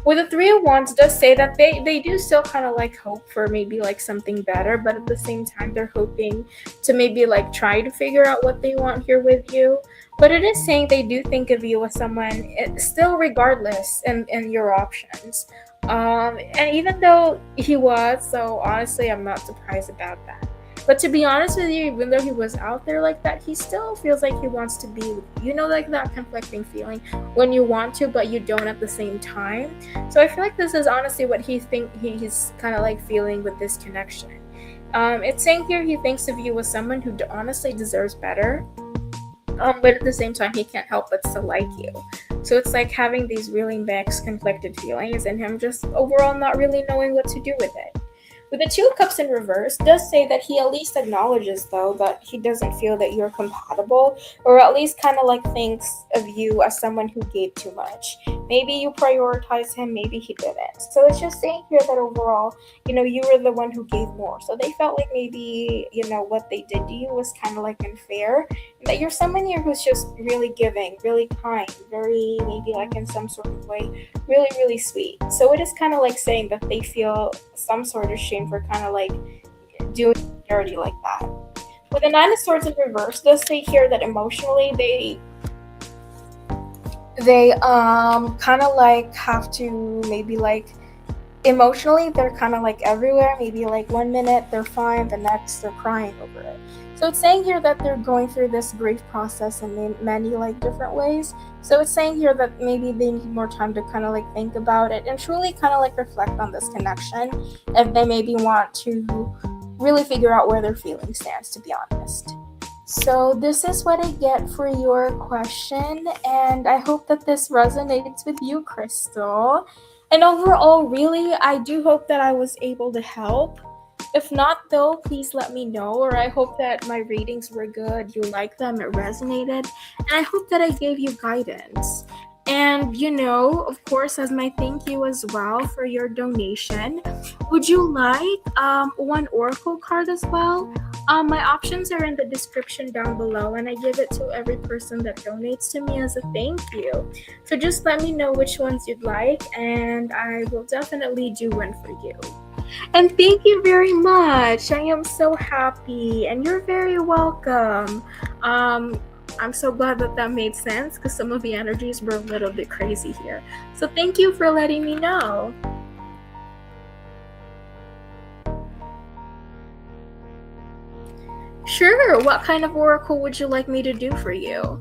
With the Three of Wands does say that they do still kind of like hope for maybe like something better, but at the same time they're hoping to maybe like try to figure out what they want here with you. But it is saying they do think of you as someone still regardless in your options. And even though he was, so honestly I'm not surprised about that. But to be honest with you, even though he was out there like that, he still feels like he wants to be with you. You know, like that conflicting feeling when you want to, but you don't at the same time. So I feel like this is honestly what he's kind of like feeling with this connection. It's saying here he thinks of you as someone who honestly deserves better. But at the same time, he can't help but still like you. So it's like having these really mixed, conflicted feelings, and him just overall not really knowing what to do with it. With the Two of Cups in reverse, does say that he at least acknowledges, though, that he doesn't feel that you're compatible, or at least kind of like thinks of you as someone who gave too much. Maybe you prioritize him, maybe he didn't. So it's just saying here that overall, you know, you were the one who gave more. So they felt like maybe, you know, what they did to you was kind of like unfair. And that you're someone here who's just really giving, really kind, very maybe like in some sort of way, really, really sweet. So it is kind of like saying that they feel some sort of shame for kind of like doing dirty like that. With the Nine of Swords in reverse, does say here that emotionally they kind of like have to maybe like emotionally they're kind of like everywhere. Maybe like 1 minute they're fine, the next they're crying over it. So it's saying here that they're going through this grief process in many like different ways. So it's saying here that maybe they need more time to kind of like think about it and truly kind of like reflect on this connection, if they maybe want to really figure out where their feeling stands, to be honest. So this is what I get for your question, and I hope that this resonates with you, Crystal. And overall, really, I do hope that I was able to help. If not, though, please let me know, or I hope that my readings were good, you liked them, it resonated, and I hope that I gave you guidance. And, you know, of course, as my thank you as well for your donation, would you like one oracle card as well? My options are in the description down below, and I give it to every person that donates to me as a thank you. So just let me know which ones you'd like, and I will definitely do one for you. And thank you very much. I am so happy, and you're very welcome. I'm so glad that that made sense, because some of the energies were a little bit crazy here. So thank you for letting me know. Sure, what kind of oracle would you like me to do for you?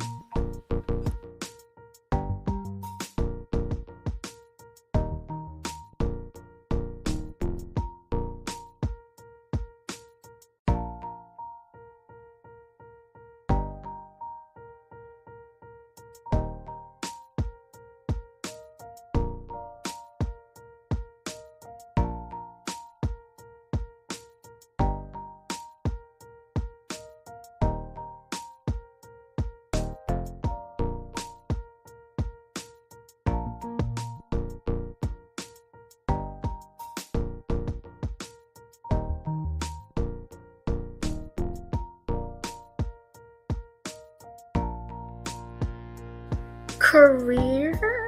Career?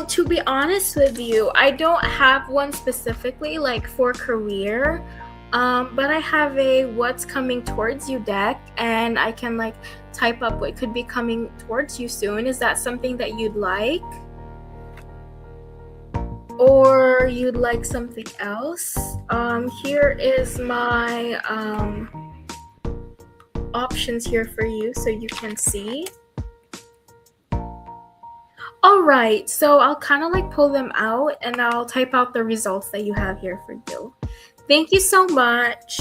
To be honest with you, I don't have one specifically like for career. But I have a what's coming towards you deck, and I can like type up what could be coming towards you soon. Is that something that you'd like? Or you'd like something else? Here is my options here for you so you can see. All right, so I'll kind of like pull them out and I'll type out the results that you have here for you. Thank you so much.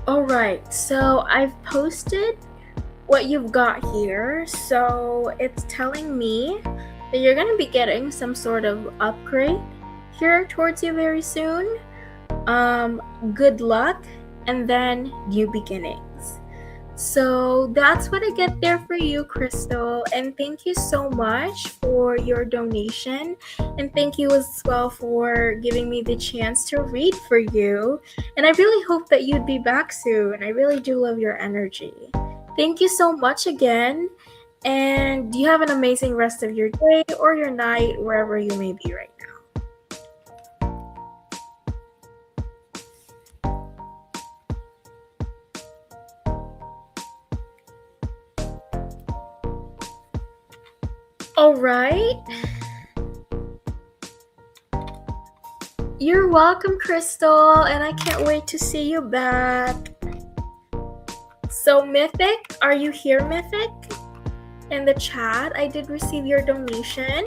Alright, so I've posted what you've got here. So it's telling me that you're going to be getting some sort of upgrade here towards you very soon. Good luck, and then new beginnings. So that's what I get there for you, Crystal. And thank you so much for your donation. And thank you as well for giving me the chance to read for you. And I really hope that you'd be back soon. I really do love your energy. Thank you so much again. And you have an amazing rest of your day or your night, wherever you may be right now. All right. You're welcome, Crystal, and I can't wait to see you back. So, Mythic, are you here, Mythic? In the chat, I did receive your donation.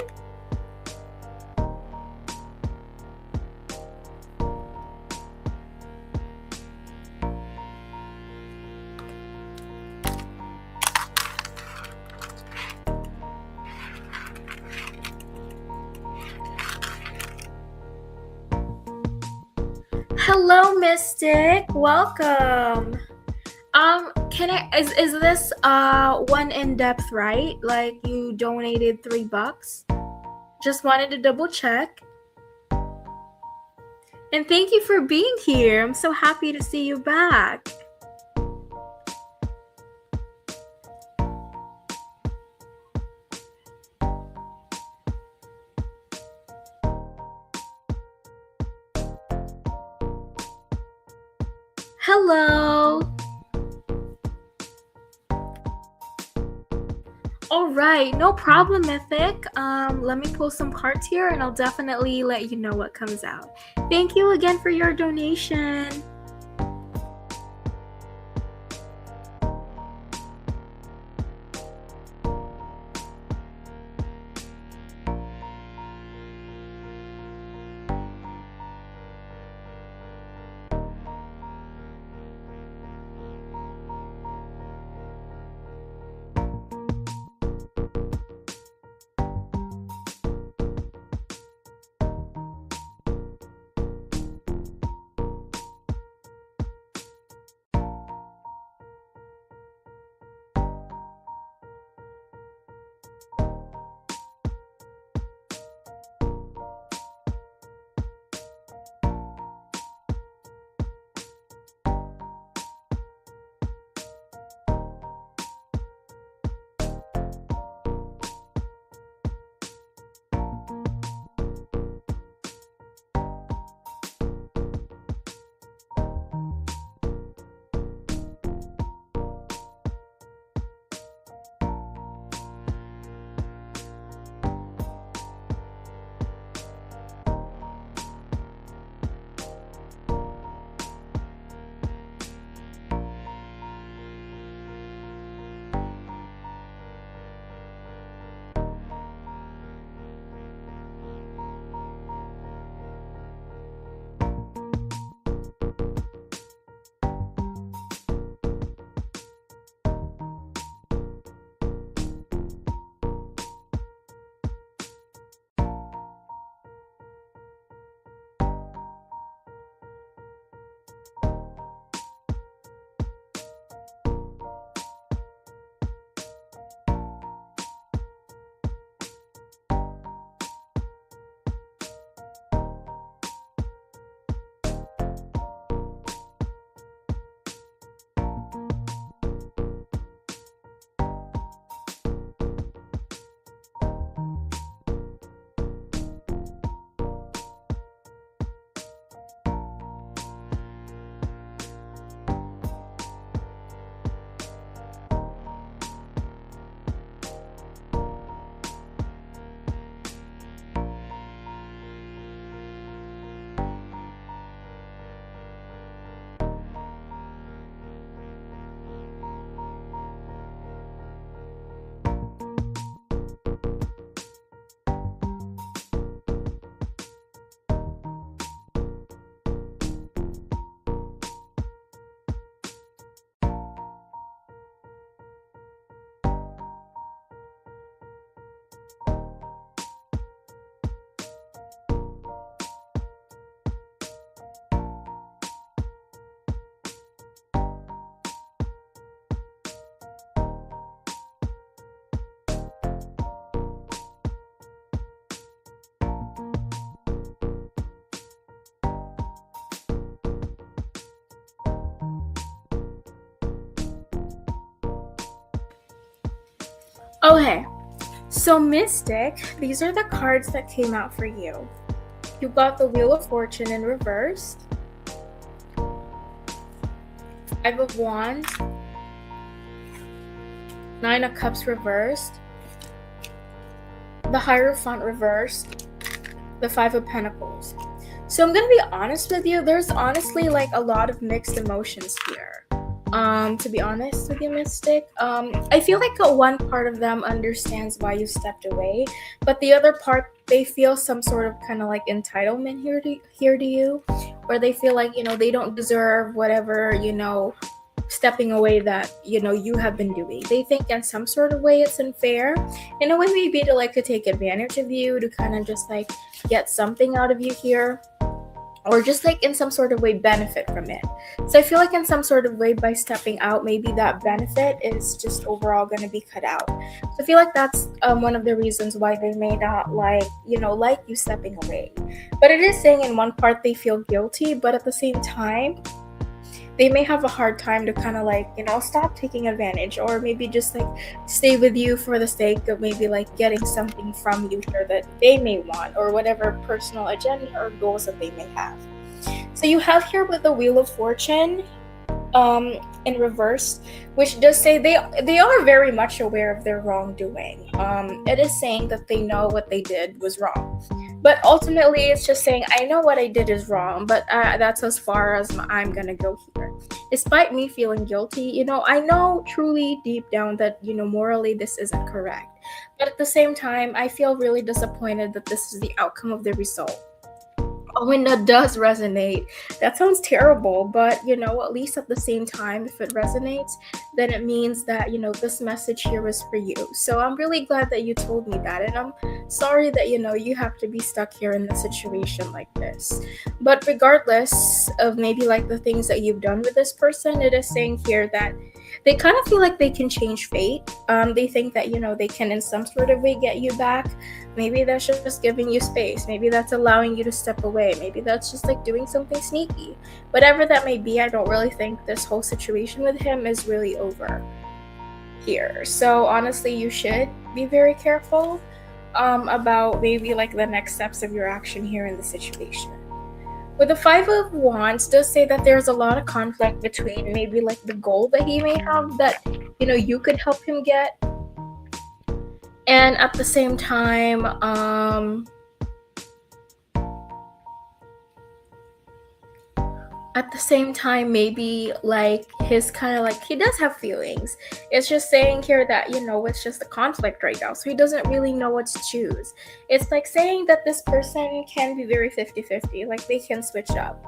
Hello, Mystic. Welcome. Is this one in depth, right? Like you donated $3? Just wanted to double check. And thank you for being here. I'm so happy to see you back. Hello. All right, no problem, Mythic. Let me pull some cards here and I'll definitely let you know what comes out. Thank you again for your donation. Okay, so Mystic, these are the cards that came out for you. You got the Wheel of Fortune in reverse, Five of Wands, Nine of Cups reversed, the Hierophant reversed, the Five of Pentacles. So I'm gonna be honest with you, there's honestly like a lot of mixed emotions here. To be honest with you, Mystic, I feel like one part of them understands why you stepped away, but the other part, they feel some sort of kind of like entitlement here to you, or they feel like they don't deserve whatever stepping away that you have been doing. They think in some sort of way it's unfair, in a way maybe to like to take advantage of you, to kind of just like get something out of you here, or just like in some sort of way benefit from it. So I feel like in some sort of way by stepping out, maybe that benefit is just overall going to be cut out. So I feel like that's one of the reasons why they may not like you stepping away. But it is saying in one part they feel guilty, but at the same time they may have a hard time to kind of like stop taking advantage, or maybe just like stay with you for the sake of maybe like getting something from you here that they may want, or whatever personal agenda or goals that they may have. So you have here with the Wheel of Fortune in reverse, which does say they are very much aware of their wrongdoing. It is saying that they know what they did was wrong, but ultimately it's just saying, I know what I did is wrong, but that's as far as I'm gonna go here. Despite me feeling guilty, I know truly deep down that morally this isn't correct, but at the same time I feel really disappointed that this is the outcome of the result. Oh, and that does resonate. That sounds terrible, but at least at the same time, if it resonates, then it means that this message here is for you. So I'm really glad that you told me that, and I'm sorry that you have to be stuck here in a situation like this. But regardless of maybe like the things that you've done with this person, it is saying here that they kind of feel like they can change fate. They think that they can in some sort of way get you back. Maybe that's just giving you space. Maybe that's allowing you to step away. Maybe that's just like doing something sneaky. Whatever that may be, I don't really think this whole situation with him is really over here. So honestly, you should be very careful about maybe like the next steps of your action here in the situation. With the Five of Wands does say that there's a lot of conflict between maybe like the goal that he may have that you could help him get, and at the same time maybe like his kind of like, he does have feelings. It's just saying here that it's just a conflict right now, so he doesn't really know what to choose. It's like saying that this person can be very 50-50, like they can switch up.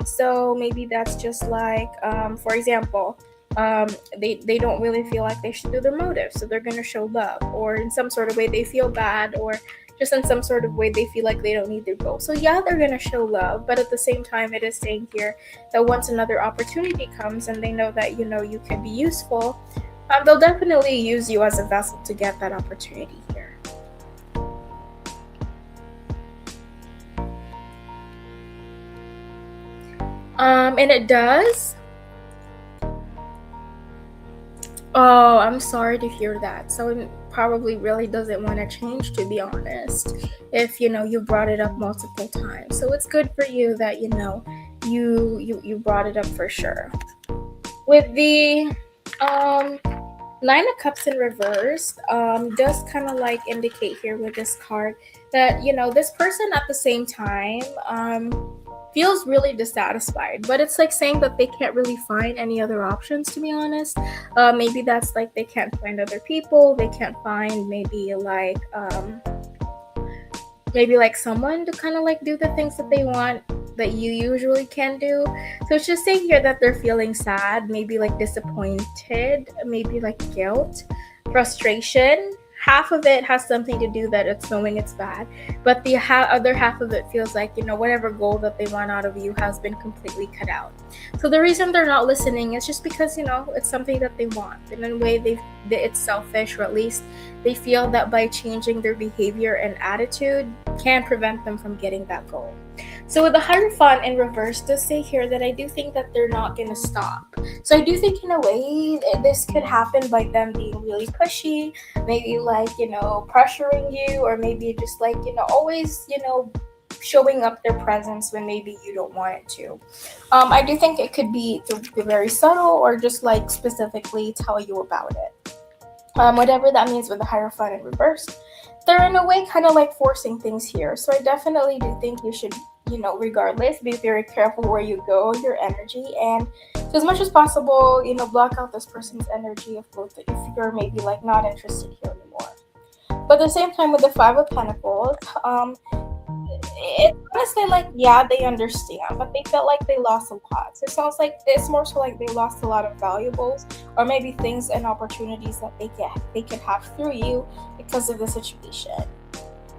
So maybe that's just like for example, they don't really feel like they should do their motive, so they're gonna show love, or in some sort of way they feel bad, or just in some sort of way they feel like they don't need their goal. So yeah, they're gonna show love, but at the same time it is saying here that once another opportunity comes and they know that you can be useful, they'll definitely use you as a vessel to get that opportunity here. And it does. Oh, I'm sorry to hear that. So it probably really doesn't want to change, to be honest, if you brought it up multiple times. So it's good for you that you brought it up for sure. With the Nine of Cups in reverse, does kind of like indicate here with this card that this person at the same time feels really dissatisfied, but it's like saying that they can't really find any other options, to be honest. Maybe that's like they can't find other people, they can't find maybe like someone to kind of like do the things that they want that you usually can do. So it's just saying here that they're feeling sad, maybe like disappointed, maybe like guilt, frustration. Half of it has something to do that it's knowing it's bad, but the other half of it feels like whatever goal that they want out of you has been completely cut out. So the reason they're not listening is just because it's something that they want, and in a way it's selfish, or at least they feel that by changing their behavior and attitude can prevent them from getting that goal. So with the Hierophant in reverse does say here that I do think that they're not going to stop. So I do think in a way this could happen by them being really pushy, maybe like, pressuring you, or maybe just like, always, showing up their presence when maybe you don't want it to. I do think it could be very subtle, or just like specifically tell you about it. Whatever that means with the Hierophant in reverse, they're in a way kind of like forcing things here. So I definitely do think you should, regardless, be very careful where you go, your energy, and so as much as possible, block out this person's energy if you're maybe like not interested here anymore. But at the same time, with the Five of Pentacles, it's honestly like, yeah, they understand, but they felt like they lost a lot. So it sounds like it's more so like they lost a lot of valuables, or maybe things and opportunities that they could have through you because of the situation.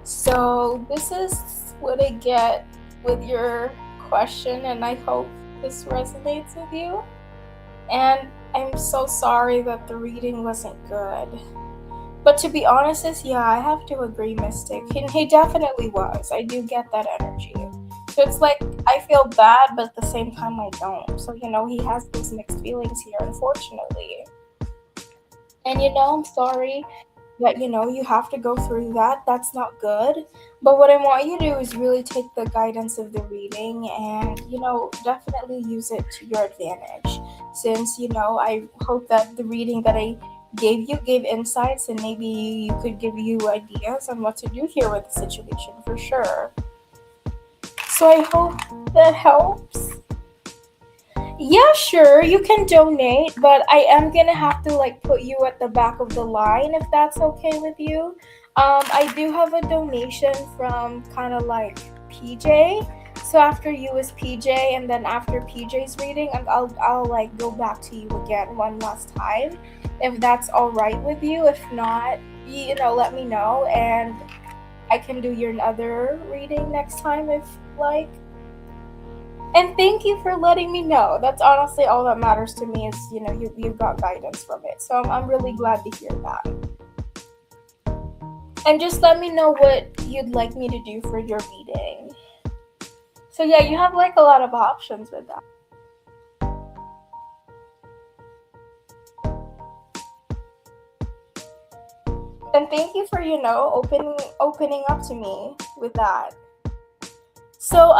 So this is what I get with your question, and I hope this resonates with you. And I'm so sorry that the reading wasn't good. But to be honest, yeah, I have to agree, Mystic. He definitely was. I do get that energy. So it's like, I feel bad, but at the same time, I don't. So, he has those mixed feelings here, unfortunately. And, I'm sorry that, you have to go through that. That's not good. But what I want you to do is really take the guidance of the reading and, definitely use it to your advantage. Since, I hope that the reading that I gave insights, and maybe you could give you ideas on what to do here with the situation for sure. So I hope that helps. Yeah, sure, you can donate, but I am gonna have to like put you at the back of the line if that's okay with you. I do have a donation from kind of like PJ. So after you is PJ, and then after PJ's reading, I'll like go back to you again one last time, if that's all right with you. If not, let me know, and I can do your other reading next time if like. And thank you for letting me know. That's honestly all that matters to me, is you got guidance from it. So I'm really glad to hear that. And just let me know what you'd like me to do for your reading. So yeah, you have like a lot of options with that. And thank you for, opening up to me with that. So,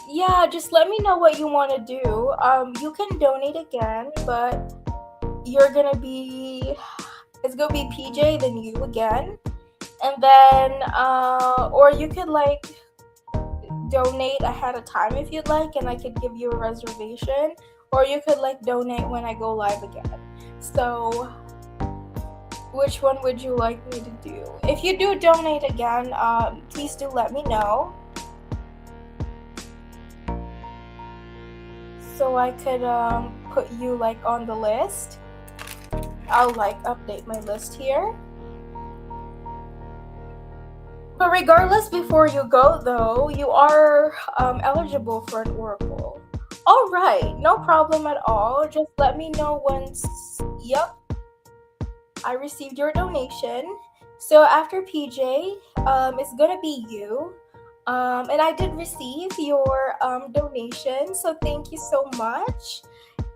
yeah, just let me know what you want to do. You can donate again, but it's gonna be PJ, then you again. And then, or you could like donate ahead of time if you'd like, and I could give you a reservation, or you could like donate when I go live again. So which one would you like me to do? If you do donate again, please do let me know, so I could put you like on the list. I'll like update my list here. But regardless, before you go though, you are eligible for an oracle. All right, no problem at all. Just let me know once. Yep, I received your donation. So after PJ, it's gonna be you. And I did receive your donation, so thank you so much.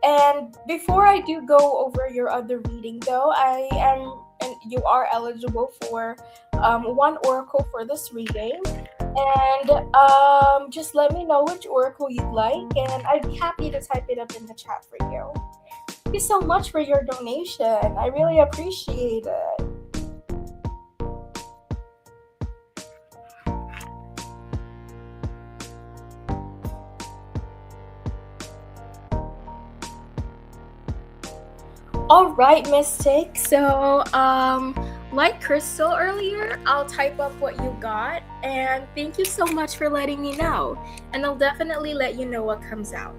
And before I do go over your other reading though, and you are eligible for one oracle for this reading. And just let me know which oracle you'd like, and I'd be happy to type it up in the chat for you. Thank you so much for your donation. I really appreciate it. All right, Mystic. So, like Crystal earlier, I'll type up what you got, and thank you so much for letting me know. And I'll definitely let you know what comes out.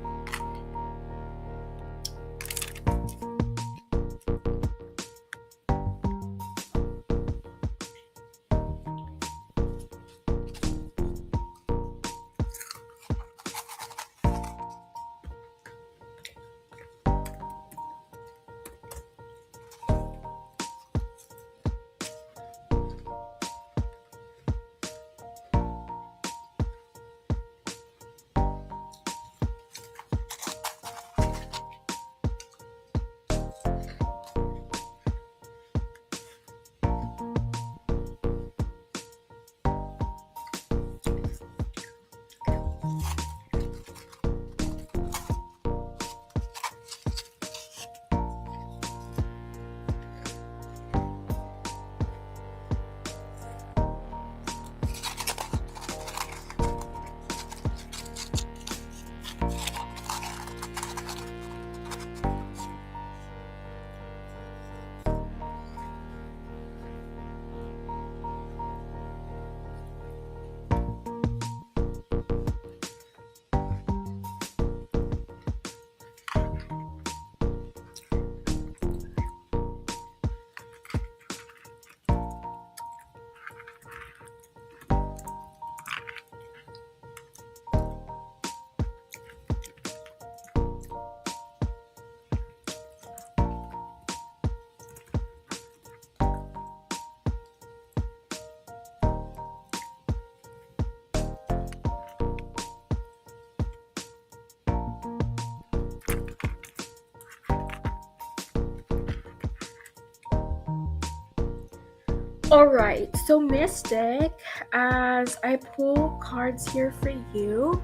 Alright, so Mystic, as I pull cards here for you,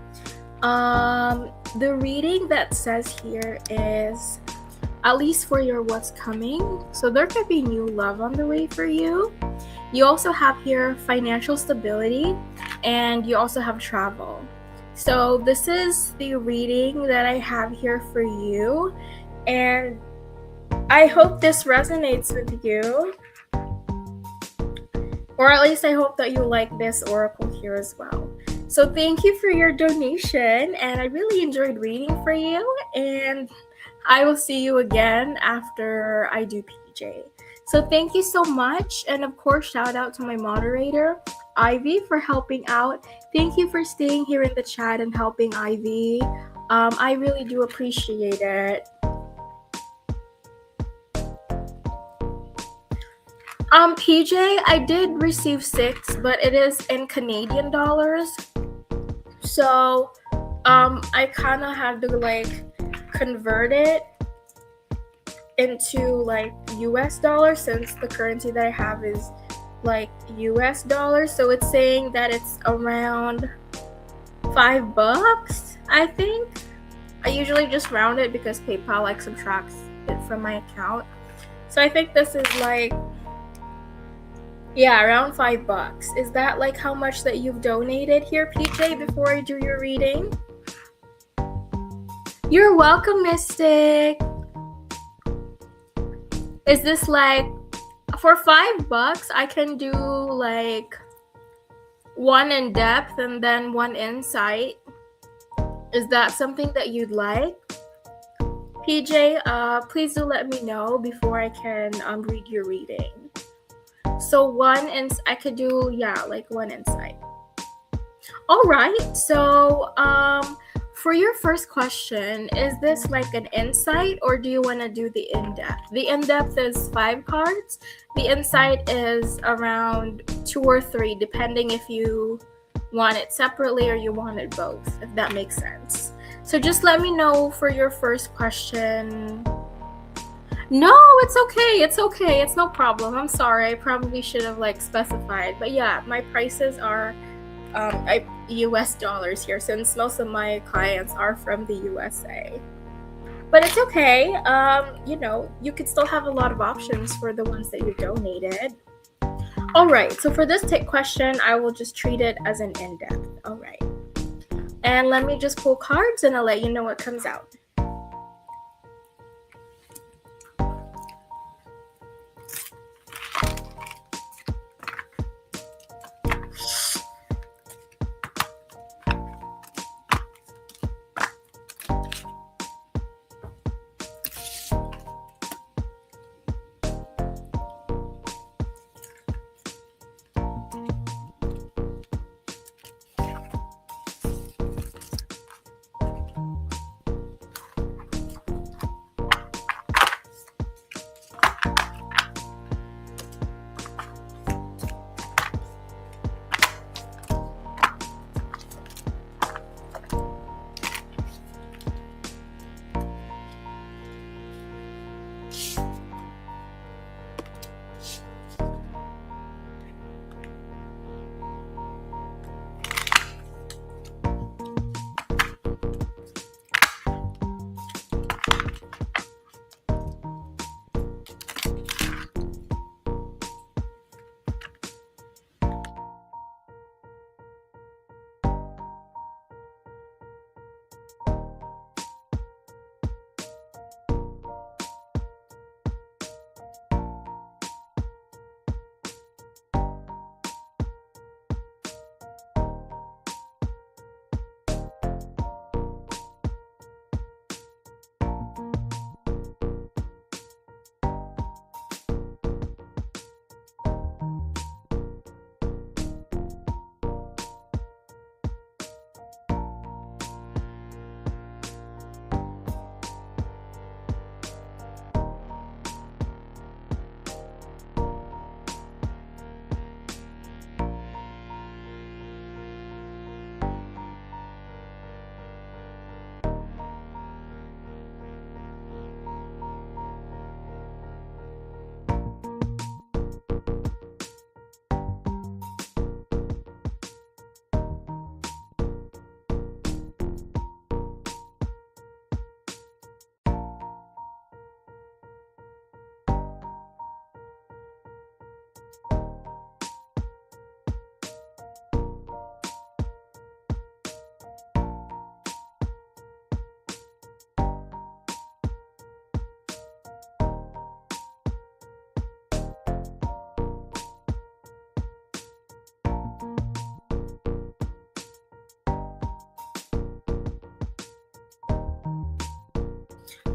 the reading that says here is, at least for your what's coming, so there could be new love on the way for you. You also have here financial stability, and you also have travel. So this is the reading that I have here for you, and I hope this resonates with you. Or at least I hope that you like this oracle here as well. So thank you for your donation, and I really enjoyed reading for you, and I will see you again after I do PJ. So thank you so much, and of course shout out to my moderator, Ivy, for helping out. Thank you for staying here in the chat and helping, Ivy. I really do appreciate it. PJ, I did receive 6, but it is in Canadian dollars. So, I kind of had to like convert it into like US dollars, since the currency that I have is like US dollars. So it's saying that it's around $5, I think. I usually just round it because PayPal like subtracts it from my account. So I think this is like, yeah, around $5. Is that like how much that you've donated here, PJ, before I do your reading? You're welcome, Mystic. Is this like, for $5, I can do like one in depth and then one insight. Is that something that you'd like? PJ, please do let me know before I can read your reading. So I could do, yeah, like one insight. All right, so for your first question, is this like an insight, or do you want to do the in-depth? The in-depth is 5 cards. The insight is around 2 or 3, depending if you want it separately or you want it both, if that makes sense. So just let me know for your first question. No, it's okay. It's okay. It's no problem. I'm sorry. I probably should have like specified. But yeah, my prices are US dollars here, since most of my clients are from the USA. But it's okay. You know, you could still have a lot of options for the ones that you donated. All right. So for this question, I will just treat it as an in-depth. All right. And let me just pull cards and I'll let you know what comes out.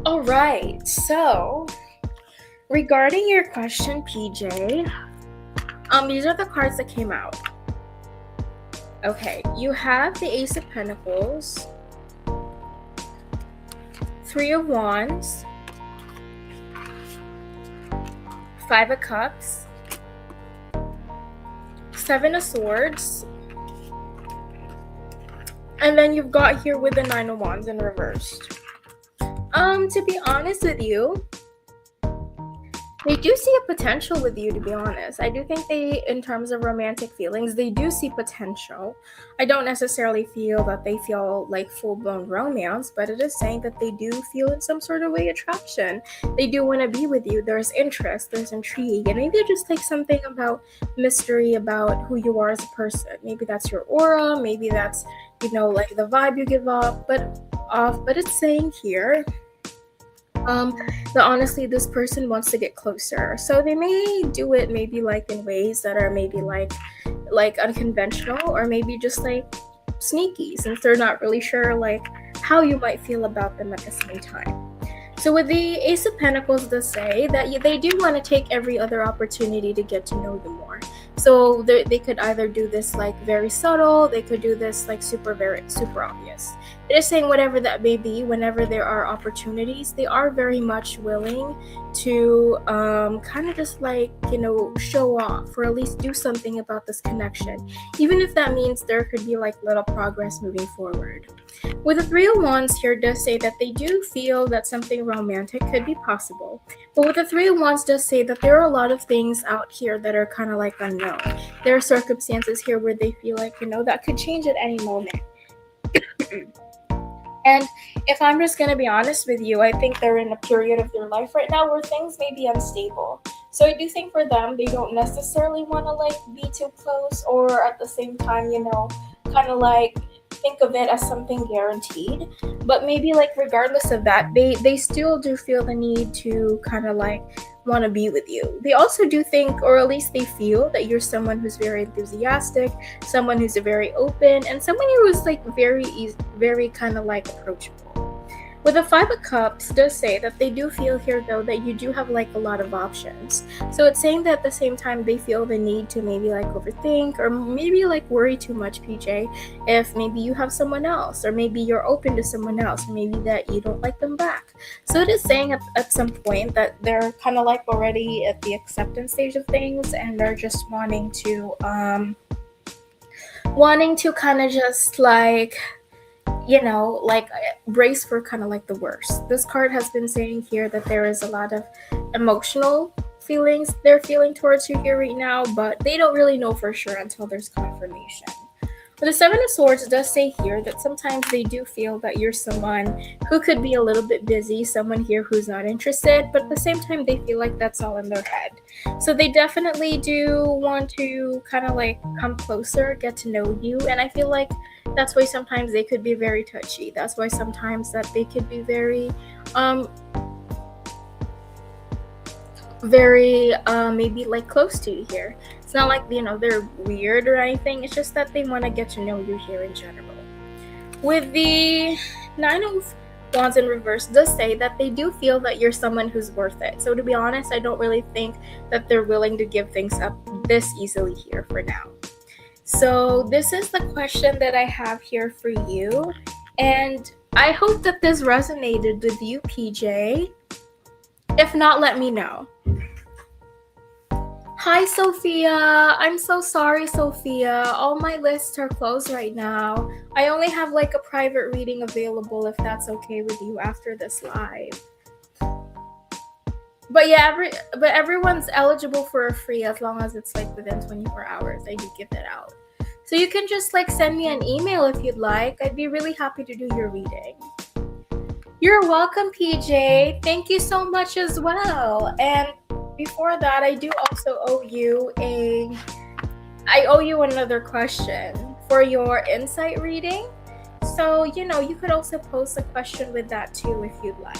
All right, so regarding your question, PJ, these are the cards that came out. Okay, you have the Ace of Pentacles, Three of Wands, Five of Cups, Seven of Swords, and then you've got here with the Nine of Wands in reversed. To be honest with you, they do see a potential with you, to be honest. I do think they, in terms of romantic feelings, they do see potential. I don't necessarily feel that they feel like full-blown romance, but it is saying that they do feel in some sort of way attraction. They do want to be with you. There's interest, there's intrigue, and maybe just like something about mystery about who you are as a person. Maybe that's your aura, maybe that's, you know, like the vibe you give off, but it's saying here that honestly this person wants to get closer, so they may do it maybe like in ways that are maybe like unconventional, or maybe just like sneaky, since they're not really sure like how you might feel about them at the same time. So with the Ace of Pentacles, they say that they do want to take every other opportunity to get to know you more. So they could either do this like very subtle, they could do this like super obvious. It is saying whatever that may be, whenever there are opportunities, they are very much willing to kind of just like, you know, show off or at least do something about this connection, even if that means there could be like little progress moving forward. With the Three of Wands here does say that they do feel that something romantic could be possible. But with the Three of Wands does say that there are a lot of things out here that are kind of like unknown. There are circumstances here where they feel like, you know, that could change at any moment. And if I'm just going to be honest with you, I think they're in a period of their life right now where things may be unstable. So I do think for them, they don't necessarily want to like be too close, or at the same time, you know, kind of like think of it as something guaranteed. But maybe like regardless of that, they still do feel the need to kind of like want to be with you. They also do think, or at least they feel, that you're someone who's very enthusiastic, someone who's very open, and someone who is like very kind of like approachable. With the Five of Cups does say that they do feel here though that you do have like a lot of options. So it's saying that at the same time they feel the need to maybe like overthink or maybe like worry too much, PJ, if maybe you have someone else, or maybe you're open to someone else, or maybe that you don't like them back. So it is saying at some point that they're kind of like already at the acceptance stage of things, and they're just wanting to kind of just like, you know, like brace for kind of like the worst. This card has been saying here that there is a lot of emotional feelings they're feeling towards you here right now, but they don't really know for sure until there's confirmation. But the Seven of Swords does say here that sometimes they do feel that you're someone who could be a little bit busy, someone here who's not interested, but at the same time they feel like that's all in their head. So they definitely do want to kind of like come closer, get to know you, and I feel like that's why sometimes they could be very touchy. That's why sometimes that they could be very maybe like close to you here. It's not like, you know, they're weird or anything. It's just that they want to get to know you here in general. With the Nine of Wands in reverse does say that they do feel that you're someone who's worth it. So to be honest, I don't really think that they're willing to give things up this easily here for now. So this is the question that I have here for you, and I hope that this resonated with you, PJ. If not, let me know. Hi, Sophia. I'm so sorry, Sophia. All my lists are closed right now. I only have like a private reading available if that's okay with you after this live. But yeah, everyone's eligible for a free as long as it's like within 24 hours. I do give it out. So you can just like send me an email if you'd like. I'd be really happy to do your reading. You're welcome, PJ. Thank you so much as well. And before that, I do also owe you another question for your insight reading. So, you know, you could also post a question with that too if you'd like.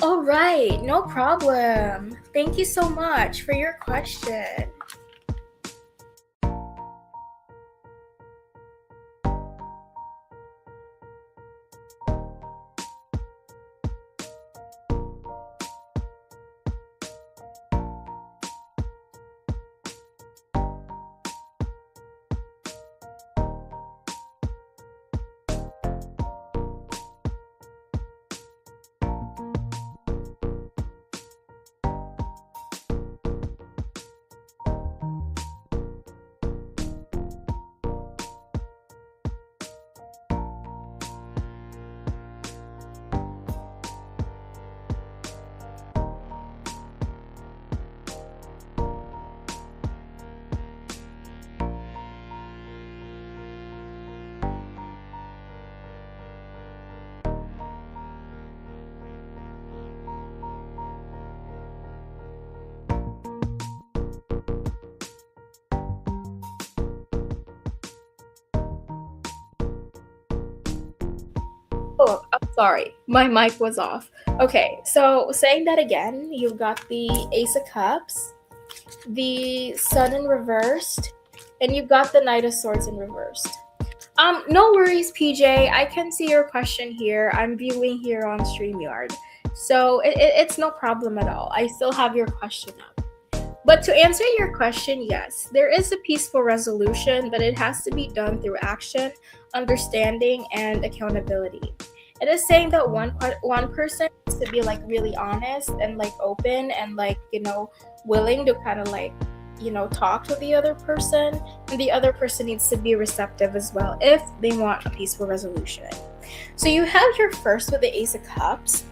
All right, no problem. Thank you so much for your question. Oh, I'm sorry. My mic was off. Okay, so saying that again, you've got the Ace of Cups, the Sun in reversed, and you've got the Knight of Swords in reversed. No worries, PJ. I can see your question here. I'm viewing here on StreamYard. So it's no problem at all. I still have your question up. But to answer your question, yes, there is a peaceful resolution, but it has to be done through action, understanding, and accountability. It is saying that one person needs to be like really honest and like open and like willing to kind of like talk to the other person, and the other person needs to be receptive as well if they want a peaceful resolution. So you have your first with the Ace of Cups.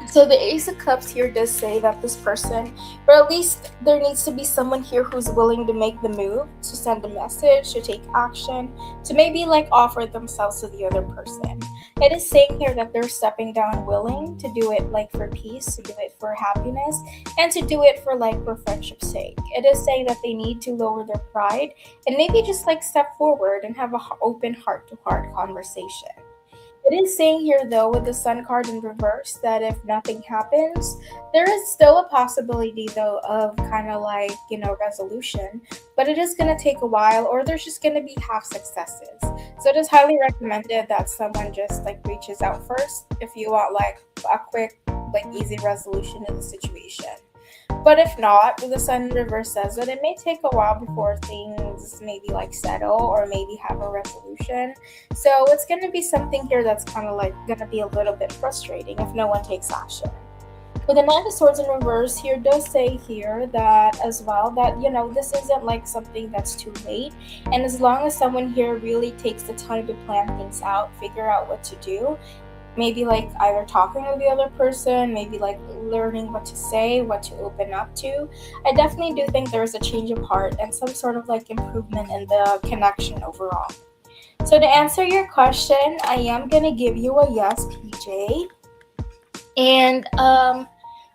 So the Ace of Cups here does say that this person, or at least there needs to be someone here who's willing to make the move, to send a message, to take action, to maybe like offer themselves to the other person. It is saying here that they're stepping down willing to do it like for peace, to do it for happiness, and to do it for friendship's sake. It is saying that they need to lower their pride and maybe just like step forward and have an open heart to heart conversation. It is saying here, though, with the Sun card in reverse, that if nothing happens, there is still a possibility, though, of kind of like, resolution, but it is going to take a while, or there's just going to be half successes. So it is highly recommended that someone just like reaches out first if you want like a quick, like easy resolution to the situation. But if not, the Sun in reverse says that it may take a while before things maybe like settle or maybe have a resolution. So it's going to be something here that's kind of like going to be a little bit frustrating if no one takes action. But the Nine of Swords in reverse here does say here that as well that this isn't like something that's too late, and as long as someone here really takes the time to plan things out, figure out what to do, maybe like either talking with the other person, maybe like learning what to say, what to open up to, I definitely do think there's a change of heart and some sort of like improvement in the connection overall. So to answer your question, I am gonna give you a yes, PJ. And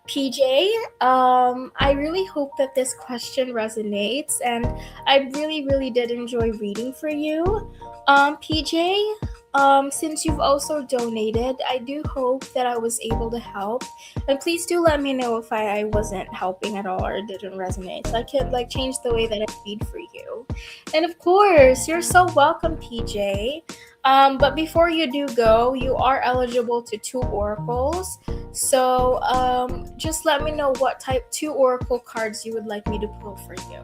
PJ, I really hope that this question resonates, and I really did enjoy reading for you. PJ, since you've also donated, I do hope that I was able to help, and please do let me know if I wasn't helping at all or didn't resonate, so I can like change the way that I read for you. And of course, you're so welcome, PJ. But before you do go, you are eligible to 2 oracles. So just let me know what type 2 oracle cards you would like me to pull for you.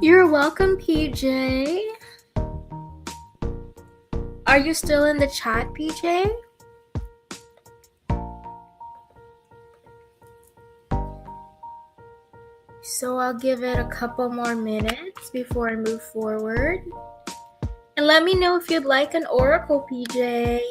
You're welcome, PJ. Are you still in the chat, PJ? So I'll give it a couple more minutes before I move forward. And let me know if you'd like an oracle, PJ.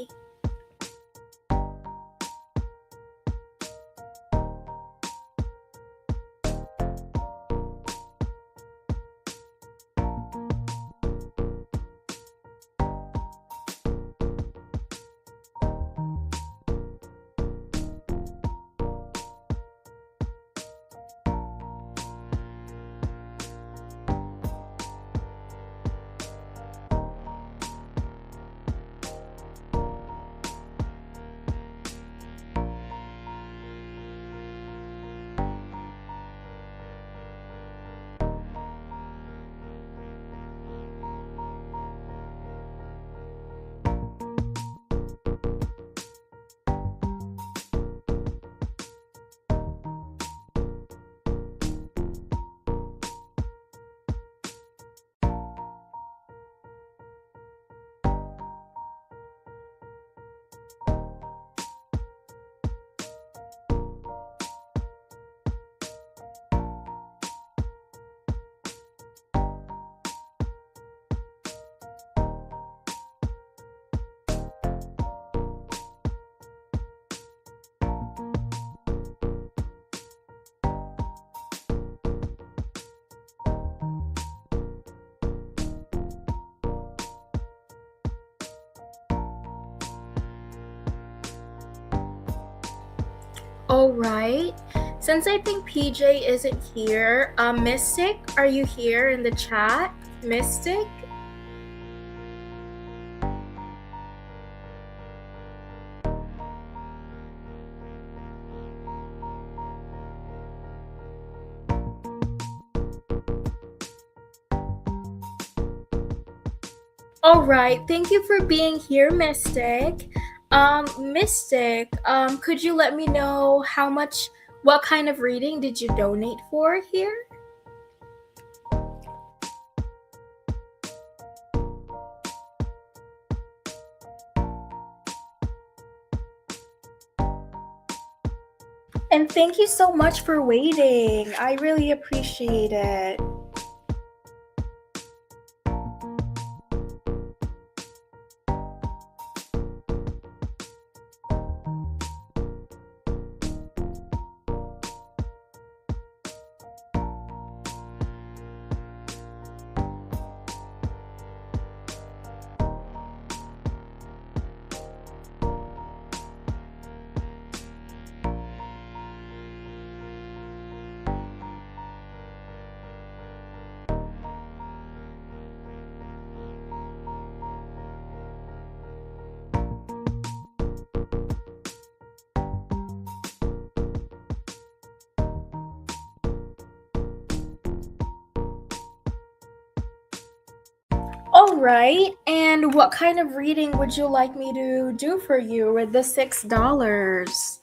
All right. Since I think PJ isn't here, Mystic, are you here in the chat? Mystic? All right. Thank you for being here, Mystic. Mystic, could you let me know what kind of reading did you donate for here? And thank you so much for waiting. I really appreciate it. All right, and what kind of reading would you like me to do for you with the $6?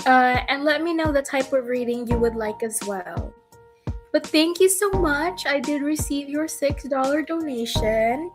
And let me know the type of reading you would like as well. But thank you so much. I did receive your $6 donation.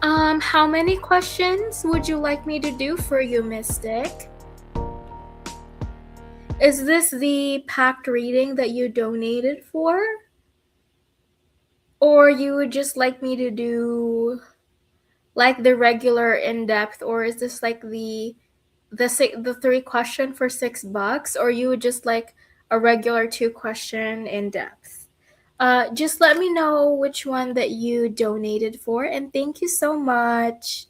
How many questions would you like me to do for you, Mystic? Is this the packed reading that you donated for? Or you would just like me to do like the regular in-depth, or is this like the 3 question for $6, or you would just like a regular 2 question in-depth? Just let me know which one that you donated for, and thank you so much.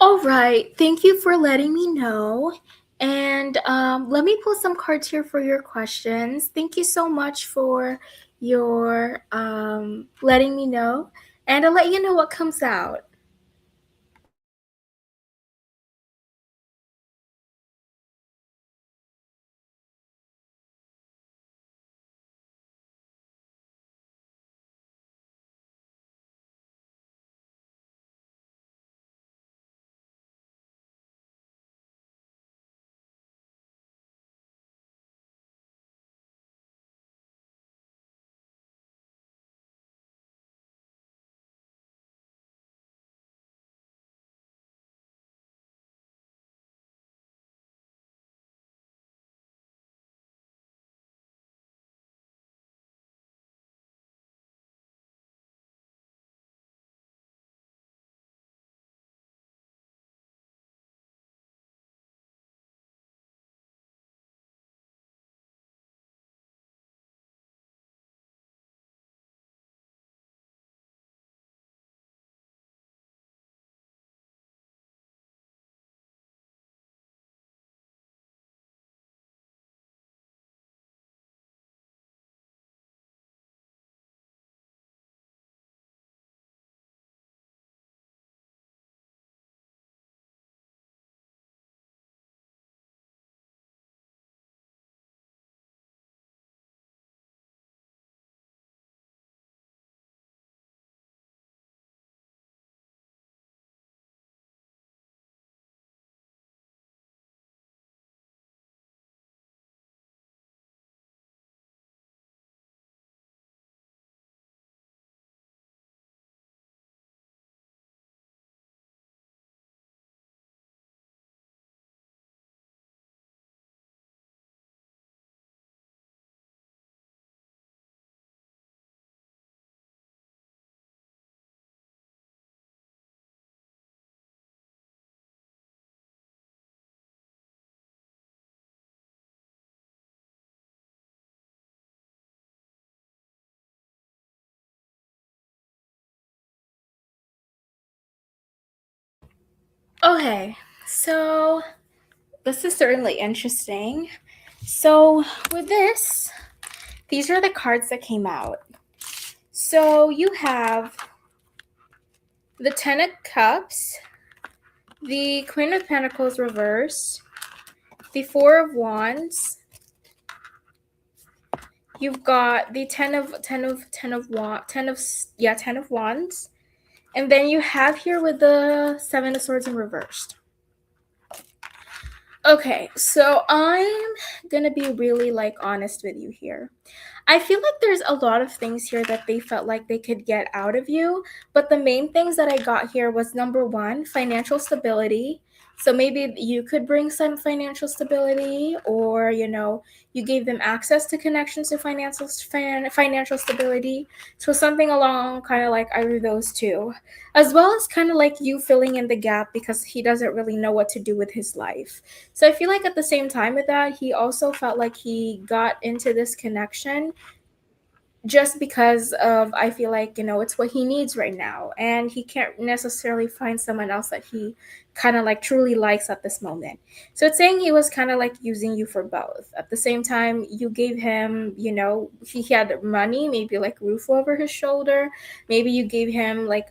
All right, thank you for letting me know. And let me pull some cards here for your questions. Thank you so much for your letting me know. And I'll let you know what comes out. Okay, so this is certainly interesting. So, with this, these are the cards that came out. So, you have the Ten of Cups, the Queen of Pentacles reversed, the Four of Wands. You've got the Ten of Wands, and then you have here with the Seven of Swords in reversed. Okay, so I'm gonna be really like honest with you here. I feel like there's a lot of things here that they felt like they could get out of you, but the main things that I got here was number one, financial stability. So maybe you could bring some financial stability, or you gave them access to connections to financial stability. So something along kind of like either those two, as well as kind of like you filling in the gap because he doesn't really know what to do with his life. So I feel like at the same time with that, he also felt like he got into this connection just because of, I feel like, it's what he needs right now, and he can't necessarily find someone else that he kind of like truly likes at this moment. So it's saying he was kind of like using you for both. At the same time, you gave him, he had money, maybe like roof over his shoulder. Maybe you gave him like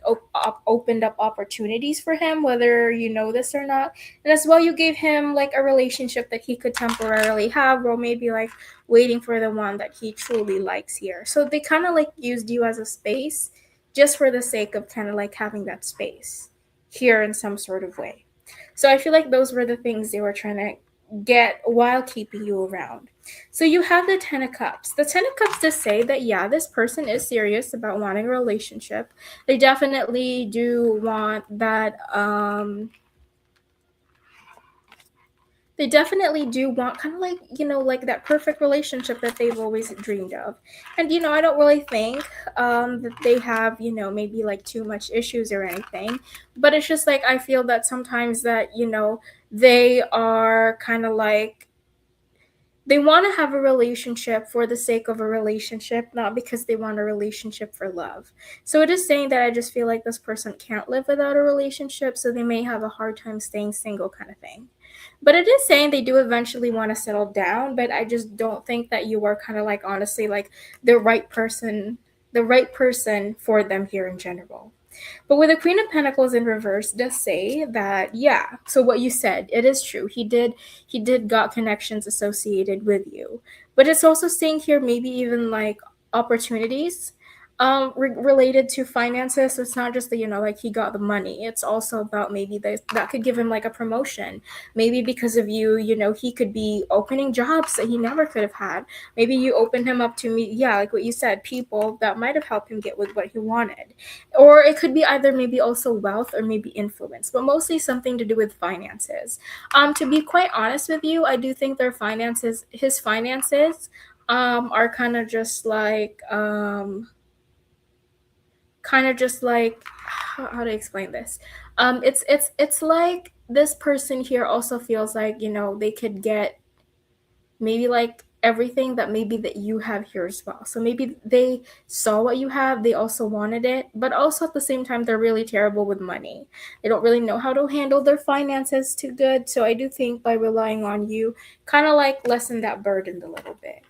opened up opportunities for him, whether you know this or not. And as well, you gave him like a relationship that he could temporarily have, or maybe like waiting for the one that he truly likes here. So they kind of like used you as a space just for the sake of kind of like having that space here in some sort of way. So I feel like those were the things they were trying to get while keeping you around. So you have the 10 of cups. The 10 of cups to say that, yeah, this person is serious about wanting a relationship. They definitely do want that they definitely do want kind of like, like that perfect relationship that they've always dreamed of. And, I don't really think that they have, maybe like too much issues or anything. But it's just like, I feel that sometimes that, they are kind of like, they want to have a relationship for the sake of a relationship, not because they want a relationship for love. So it is saying that I just feel like this person can't live without a relationship, so they may have a hard time staying single, kind of thing. But it is saying they do eventually want to settle down, but I just don't think that you are kind of like honestly like the right person, for them here in general. But with the Queen of Pentacles in reverse does say that, yeah, so what you said, it is true. He did got connections associated with you. But it's also saying here maybe even like opportunities related to finances. So it's not just that, like he got the money. It's also about maybe that could give him like a promotion. Maybe because of you, he could be opening jobs that he never could have had. Maybe you opened him up to me, yeah, like what you said, people that might have helped him get with what he wanted. Or it could be either maybe also wealth or maybe influence, but mostly something to do with finances. To be quite honest with you, I do think his finances are kind of just like how to explain this. It's like this person here also feels like, they could get maybe like everything that maybe that you have here as well. So maybe they saw what you have, they also wanted it, but also at the same time they're really terrible with money. They don't really know how to handle their finances too good. So I do think by relying on you, kind of like lessen that burden a little bit.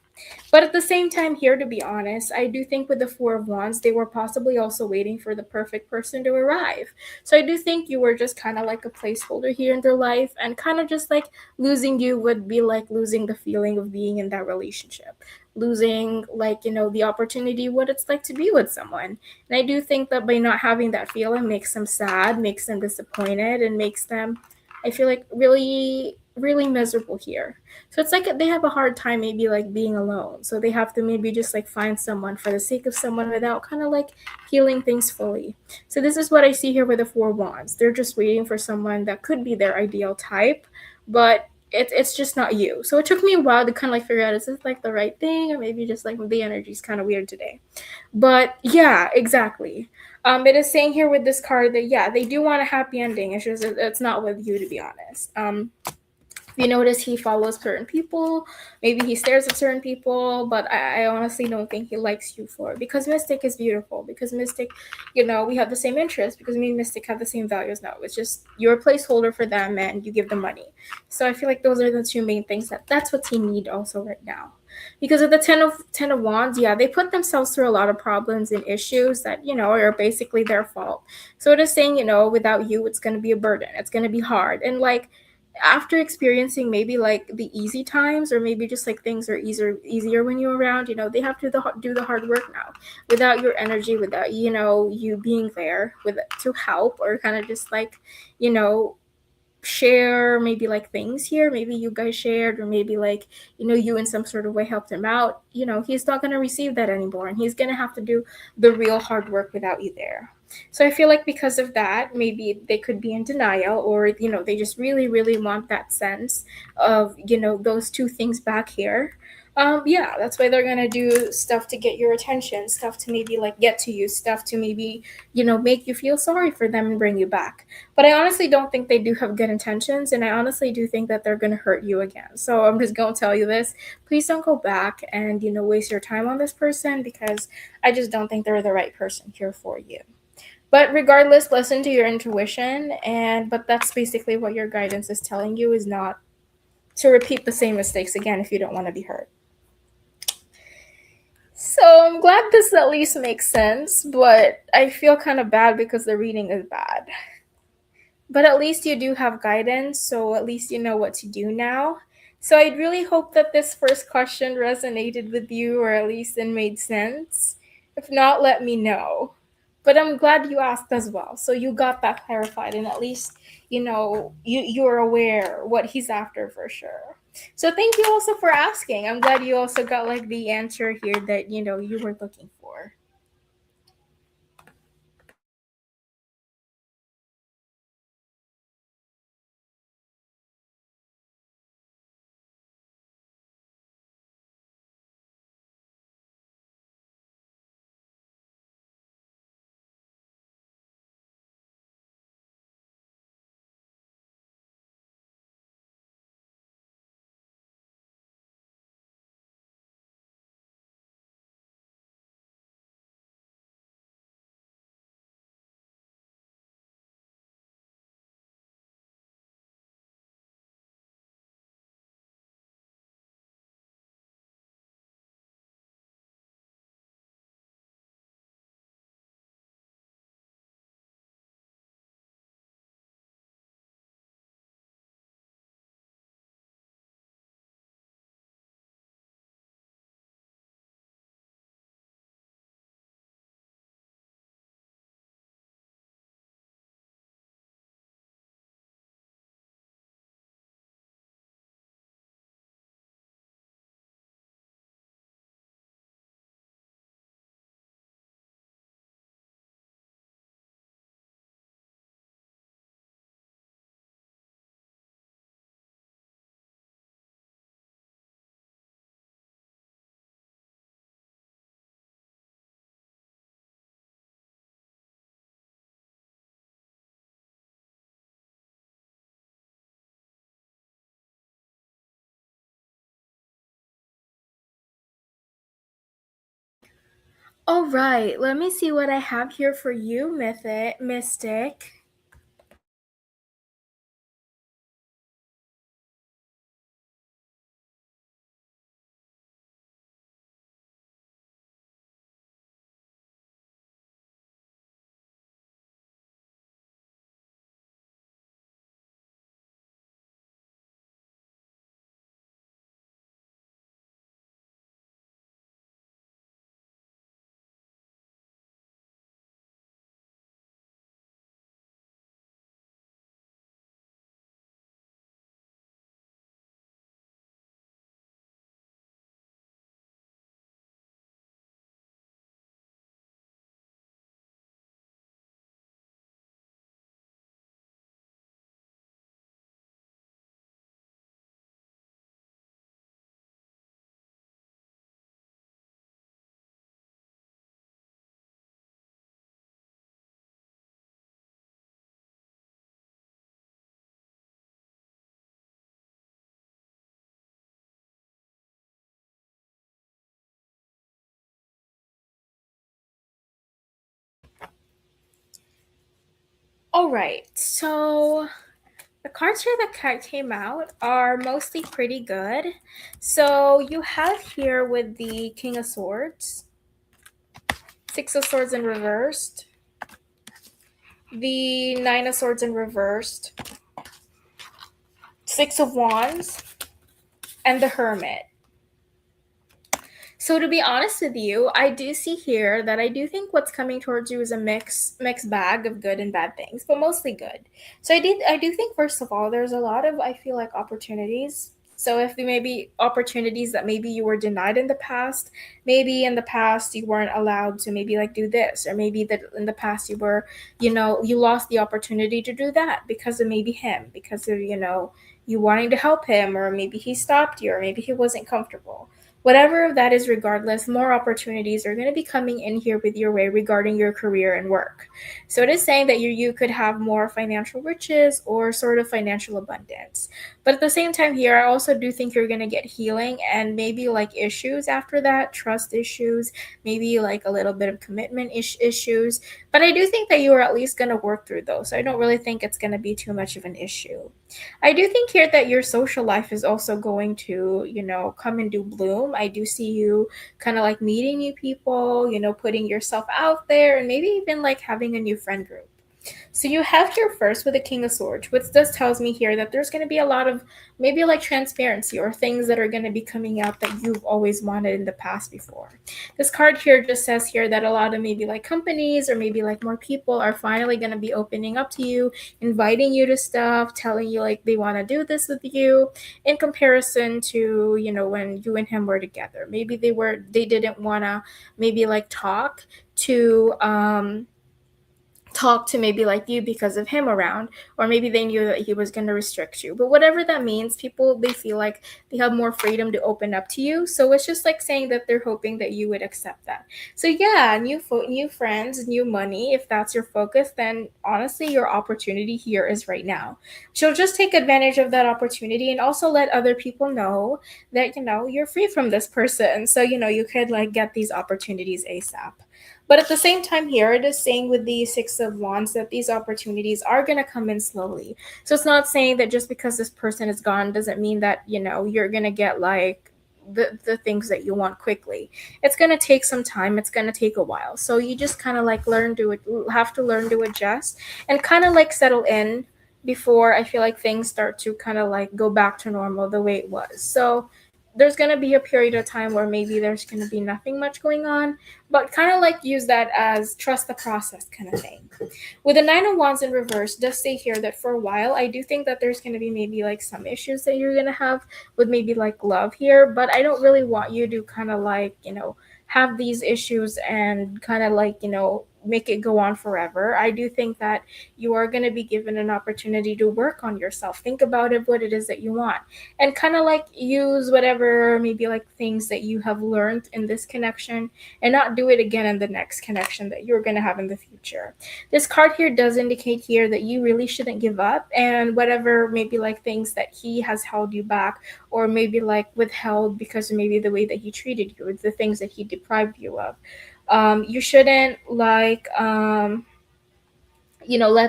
But at the same time, here, to be honest, I do think with the Four of Wands, they were possibly also waiting for the perfect person to arrive. So I do think you were just kind of like a placeholder here in their life, and kind of just like losing you would be like losing the feeling of being in that relationship, losing like, the opportunity, what it's like to be with someone. And I do think that by not having that feeling makes them sad, makes them disappointed, and makes them, I feel like, really, really miserable here. So it's like they have a hard time maybe like being alone. So they have to maybe just like find someone for the sake of someone without kind of like healing things fully. So this is what I see here with the Four Wands. They're just waiting for someone that could be their ideal type, but it's just not you. So it took me a while to kind of like figure out, is this like the right thing, or maybe just like the energy is kind of weird today. But yeah, exactly. It is saying here with this card that, yeah, they do want a happy ending. It's just it's not with you, to be honest. You notice he follows certain people, maybe he stares at certain people, but I honestly don't think he likes you for it, because Mystic is beautiful, because Mystic, we have the same interests, because me and Mystic have the same values now. It's just you're a placeholder for them and you give them money. So I feel like those are the two main things that's what he need also right now. Because of the ten of wands, yeah, they put themselves through a lot of problems and issues that, are basically their fault. So it is saying, without you, it's going to be a burden, it's going to be hard. And like after experiencing maybe like the easy times, or maybe just like things are easier when you're around, they have to do the hard work now, without your energy, without you being there with to help, or kind of just like you know share maybe like things here, maybe you guys shared, or maybe like, you in some sort of way helped him out, he's not going to receive that anymore, and he's going to have to do the real hard work without you there. So I feel like because of that, maybe they could be in denial, or they just really really want that sense of those two things back here. Yeah, that's why they're gonna do stuff to get your attention, stuff to maybe like get to you, stuff to maybe make you feel sorry for them and bring you back. But I honestly don't think they do have good intentions, and I honestly do think that they're gonna hurt you again. So I'm just gonna tell you this: please don't go back and waste your time on this person, because I just don't think they're the right person here for you. But regardless, listen to your intuition, and but that's basically what your guidance is telling you, is not to repeat the same mistakes again if you don't want to be hurt. So I'm glad this at least makes sense, but I feel kind of bad because the reading is bad. But at least you do have guidance, so at least you know what to do now. So I really hope that this first question resonated with you, or at least it made sense. If not, let me know. But I'm glad you asked as well. So you got that clarified, and at least you're aware what he's after for sure. So thank you also for asking. I'm glad you also got like the answer here that you were looking for. All right, let me see what I have here for you, Mystic. All right, so the cards here that came out are mostly pretty good. So you have here with the King of Swords, Six of Swords in reversed, the Nine of Swords in reversed, Six of Wands, and the Hermit. So to be honest with you, I do see here that I do think what's coming towards you is a mixed bag of good and bad things, but mostly good. So I do think first of all, there's a lot of I feel like opportunities. So if there may be opportunities that maybe you were denied in the past, maybe in the past you weren't allowed to maybe like do this, or maybe that in the past you were, you lost the opportunity to do that because of maybe him, because of, you wanting to help him, or maybe he stopped you, or maybe he wasn't comfortable. Whatever that is, regardless, more opportunities are going to be coming in here with your way regarding your career and work. So it is saying that you could have more financial riches or sort of financial abundance. But at the same time here, I also do think you're going to get healing and maybe like issues after that, trust issues, maybe like a little bit of commitment issues. But I do think that you are at least going to work through those. So I don't really think it's going to be too much of an issue. I do think here that your social life is also going to, come into bloom. I do see you kind of like meeting new people, putting yourself out there, and maybe even like having a new friend group. So you have here first with the King of Swords, which this tells me here that there's going to be a lot of maybe like transparency or things that are going to be coming out that you've always wanted in the past before. This card here just says here that a lot of maybe like companies or maybe like more people are finally going to be opening up to you, inviting you to stuff, telling you like they want to do this with you in comparison to, when you and him were together. Maybe they didn't want to maybe like to talk to maybe like you because of him around, or maybe they knew that he was going to restrict you. But whatever that means, people, they feel like they have more freedom to open up to you. So it's just like saying that they're hoping that you would accept that. So yeah, new friends, new money. If that's your focus, then honestly your opportunity here is right now. So just take advantage of that opportunity and also let other people know that you're free from this person, so you could like get these opportunities ASAP. But at the same time, here it is saying with the Six of Wands that these opportunities are going to come in slowly. So it's not saying that just because this person is gone doesn't mean that, you're going to get like the things that you want quickly. It's going to take some time. It's going to take a while. So you just kind of like have to learn to adjust and kind of like settle in before I feel like things start to kind of like go back to normal the way it was. So there's going to be a period of time where maybe there's going to be nothing much going on, but kind of like use that as trust the process kind of thing. With the Nine of Wands in reverse, does say here that for a while, I do think that there's going to be maybe like some issues that you're going to have with maybe like love here, but I don't really want you to kind of like, have these issues and kind of like, make it go on forever. I do think that you are going to be given an opportunity to work on yourself. Think about it, what it is that you want, and kind of like use whatever maybe like things that you have learned in this connection and not do it again in the next connection that you're going to have in the future. This card here does indicate here that you really shouldn't give up, and whatever maybe like things that he has held you back or maybe like withheld because of maybe the way that he treated you, the things that he deprived you of, you shouldn't like let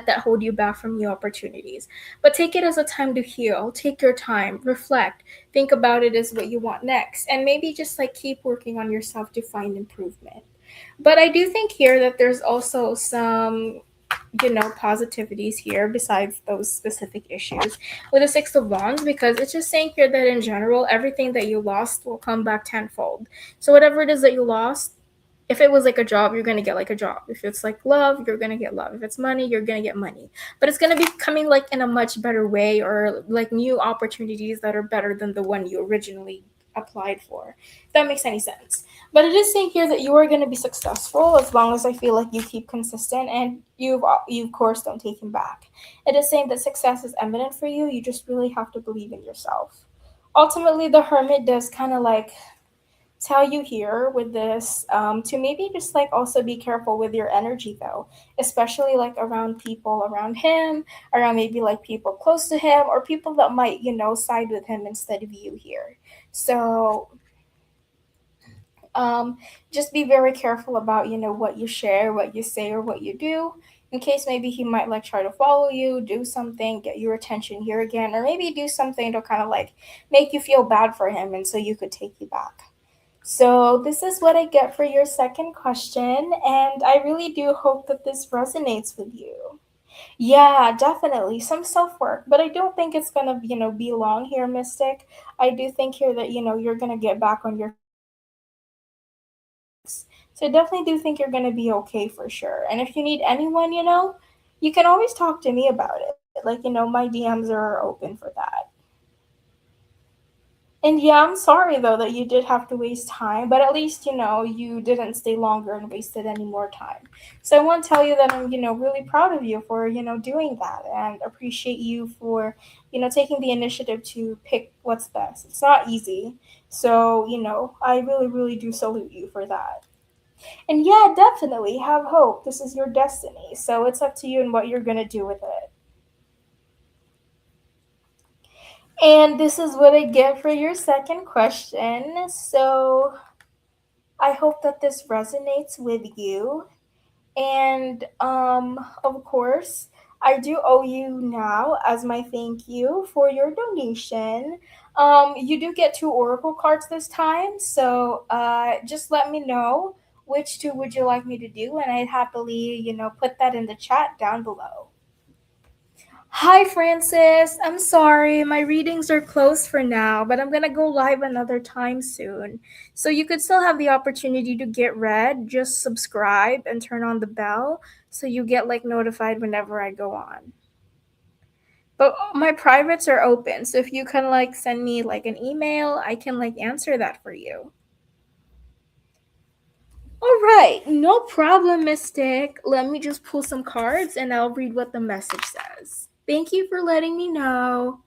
that hold you back from new opportunities, but take it as a time to heal. Take your time, reflect, think about it as what you want next, and maybe just like keep working on yourself to find improvement. But I do think here that there's also some positivities here besides those specific issues with the Six of Wands, because it's just saying here that in general everything that you lost will come back tenfold. So whatever it is that you lost, if it was like a job, you're going to get like a job. If it's like love, you're going to get love. If it's money, you're going to get money. But it's going to be coming like in a much better way, or like new opportunities that are better than the one you originally applied for. If that makes any sense. But it is saying here that you are going to be successful as long as I feel like you keep consistent and you of course don't take him back. It is saying that success is eminent for you. You just really have to believe in yourself. Ultimately, the Hermit does kind of like tell you here with this, to maybe just like also be careful with your energy though, especially like around people around him, around maybe like people close to him, or people that might side with him instead of you here. So um, just be very careful about what you share, what you say, or what you do, in case maybe he might like try to follow you, do something, get your attention here again, or maybe do something to kind of like make you feel bad for him and so you could take you back. So, this is what I get for your second question, and I really do hope that this resonates with you. Yeah, definitely some self work, but I don't think it's gonna, be long here, Mystic. I do think here that, you're gonna get back on your So I definitely do think you're going to be okay for sure. And if you need anyone, you can always talk to me about it. Like, my DMs are open for that. And yeah, I'm sorry though that you did have to waste time, but at least, you didn't stay longer and wasted any more time. So I want to tell you that I'm, really proud of you for, doing that and appreciate you for, taking the initiative to pick what's best. It's not easy. So, I really, really do salute you for that. And yeah, definitely have hope. This is your destiny. So it's up to you and what you're going to do with it. And this is what I get for your second question. So I hope that this resonates with you. And of course, I do owe you now as my thank you for your donation. You do get two oracle cards this time, so just let me know which two would you like me to do, and I'd happily, put that in the chat down below. Hi, Francis. I'm sorry, my readings are closed for now, but I'm gonna go live another time soon. So you could still have the opportunity to get read. Just subscribe and turn on the bell so you get like notified whenever I go on. But my privates are open, so if you can like send me like an email, I can like answer that for you. All right, no problem, Mystic. Let me just pull some cards and I'll read what the message says. Thank you for letting me know.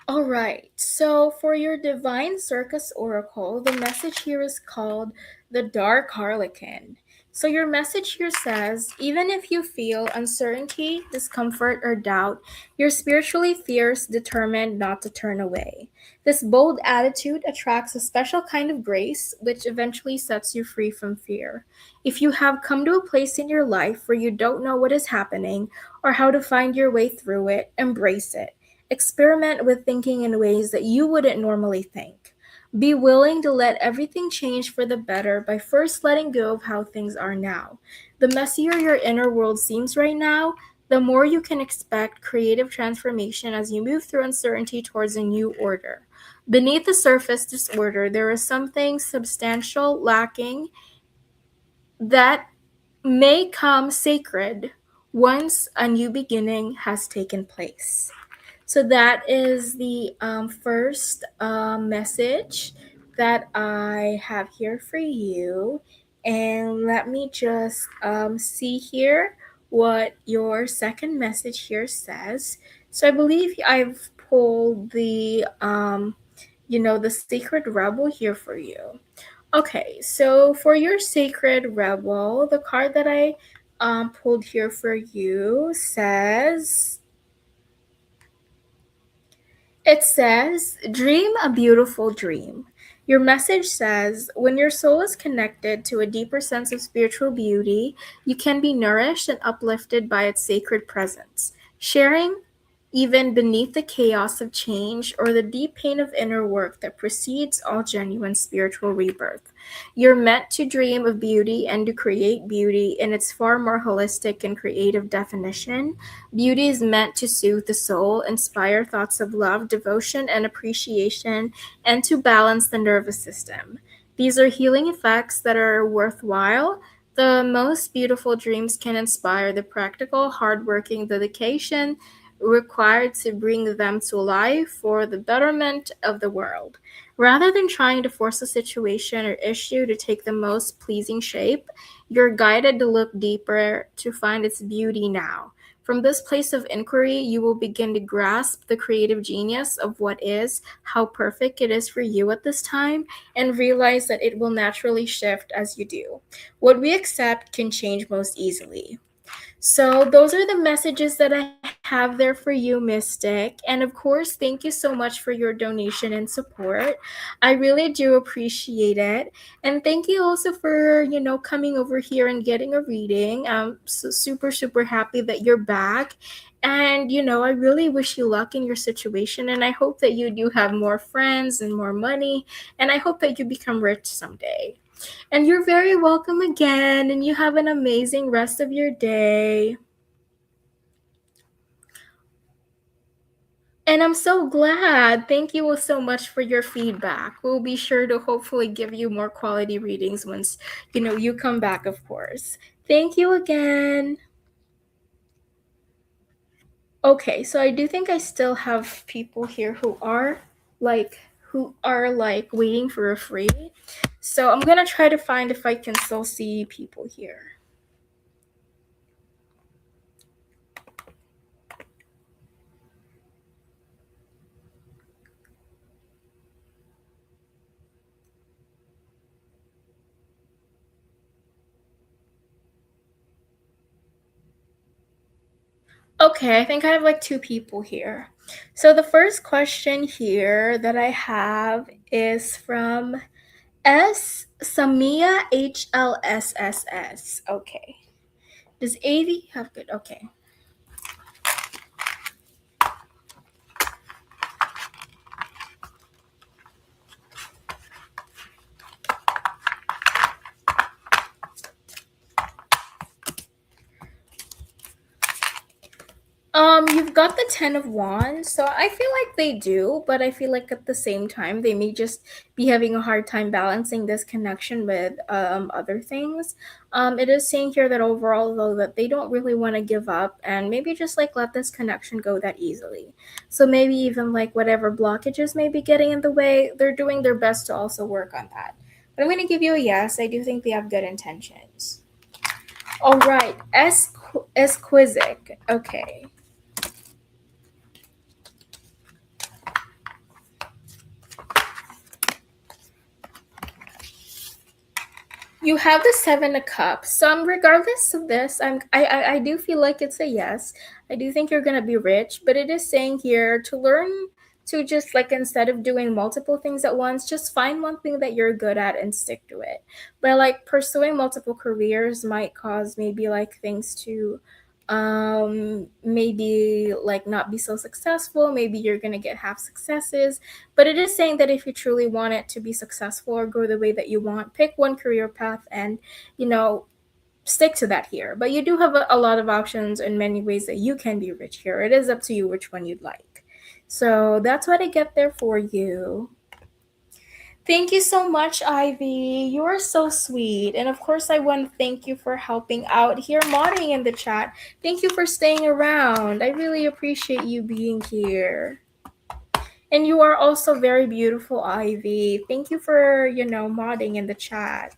All right, so for your Divine Circus Oracle, the message here is called the Dark Harlequin. So your message here says, even if you feel uncertainty, discomfort, or doubt, you're spiritually fierce, determined not to turn away. This bold attitude attracts a special kind of grace, which eventually sets you free from fear. If you have come to a place in your life where you don't know what is happening or how to find your way through it, embrace it. Experiment with thinking in ways that you wouldn't normally think. Be willing to let everything change for the better by first letting go of how things are now. The messier your inner world seems right now, the more you can expect creative transformation as you move through uncertainty towards a new order. Beneath the surface disorder, there is something substantial lacking that may come sacred once a new beginning has taken place. So that is the first message that I have here for you. And let me just see here what your second message here says. So I believe I've pulled the Sacred Rebel here for you. Okay, so for your Sacred Rebel, the card that I pulled here for you says, dream a beautiful dream. Your message says, when your soul is connected to a deeper sense of spiritual beauty, you can be nourished and uplifted by its sacred presence. Sharing even beneath the chaos of change or the deep pain of inner work that precedes all genuine spiritual rebirth. You're meant to dream of beauty and to create beauty in its far more holistic and creative definition. Beauty is meant to soothe the soul, inspire thoughts of love, devotion, and appreciation, and to balance the nervous system. These are healing effects that are worthwhile. The most beautiful dreams can inspire the practical, hardworking dedication required to bring them to life for the betterment of the world. Rather than trying to force a situation or issue to take the most pleasing shape, you're guided to look deeper to find its beauty now. From this place of inquiry, you will begin to grasp the creative genius of what is, how perfect it is for you at this time, and realize that it will naturally shift as you do. What we accept can change most easily. So, those are the messages that I have there for you, Mystic. And of course, thank you so much for your donation and support. I really do appreciate it. And thank you also for, coming over here and getting a reading. I'm super, super happy that you're back. And, I really wish you luck in your situation. And I hope that you do have more friends and more money. And I hope that you become rich someday. And you're very welcome again, and you have an amazing rest of your day. And I'm so glad. Thank you so much for your feedback. We'll be sure to hopefully give you more quality readings once, you come back, of course. Thank you again. Okay, so I do think I still have people here who are like waiting for a free. So I'm going to try to find if I can still see people here. Okay, I think I have like two people here. So the first question here that I have is from S Samia HLSSS. Okay. Does AV have good? Okay. You've got the 10 of Wands, so I feel like they do, but I feel like at the same time they may just be having a hard time balancing this connection with other things. It is saying here that overall though that they don't really want to give up and maybe just like let this connection go that easily. So maybe even like whatever blockages may be getting in the way, they're doing their best to also work on that. But I'm going to give you a yes. I do think they have good intentions. All right, Esquisic. Okay. You have the 7 of Cups. So regardless of this, I do feel like it's a yes. I do think you're gonna be rich, but it is saying here to learn to just like instead of doing multiple things at once, just find one thing that you're good at and stick to it. But like pursuing multiple careers might cause maybe like things to maybe like not be so successful. Maybe you're gonna get half successes, but it is saying that if you truly want it to be successful or go the way that you want, pick one career path and stick to that here. But you do have a lot of options in many ways that you can be rich here. It is up to you which one you'd like. So that's what I get there for you. Thank you so much, Ivy. You are so sweet. And of course, I want to thank you for helping out here, modding in the chat. Thank you for staying around. I really appreciate you being here. And you are also very beautiful, Ivy. Thank you for, modding in the chat.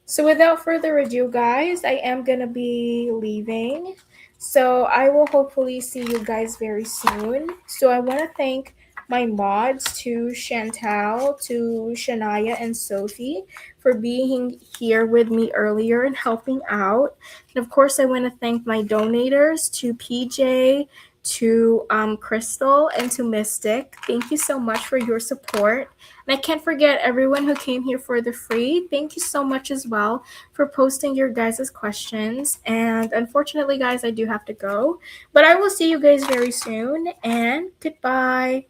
So without further ado, guys, I am going to be leaving. So I will hopefully see you guys very soon. So I want to thank my mods to Chantal, to Shania, and Sophie for being here with me earlier and helping out. And of course, I want to thank my donators to PJ, to Crystal, and to Mystic. Thank you so much for your support. And I can't forget everyone who came here for the free. Thank you so much as well for posting your guys' questions. And unfortunately, guys, I do have to go. But I will see you guys very soon. And goodbye.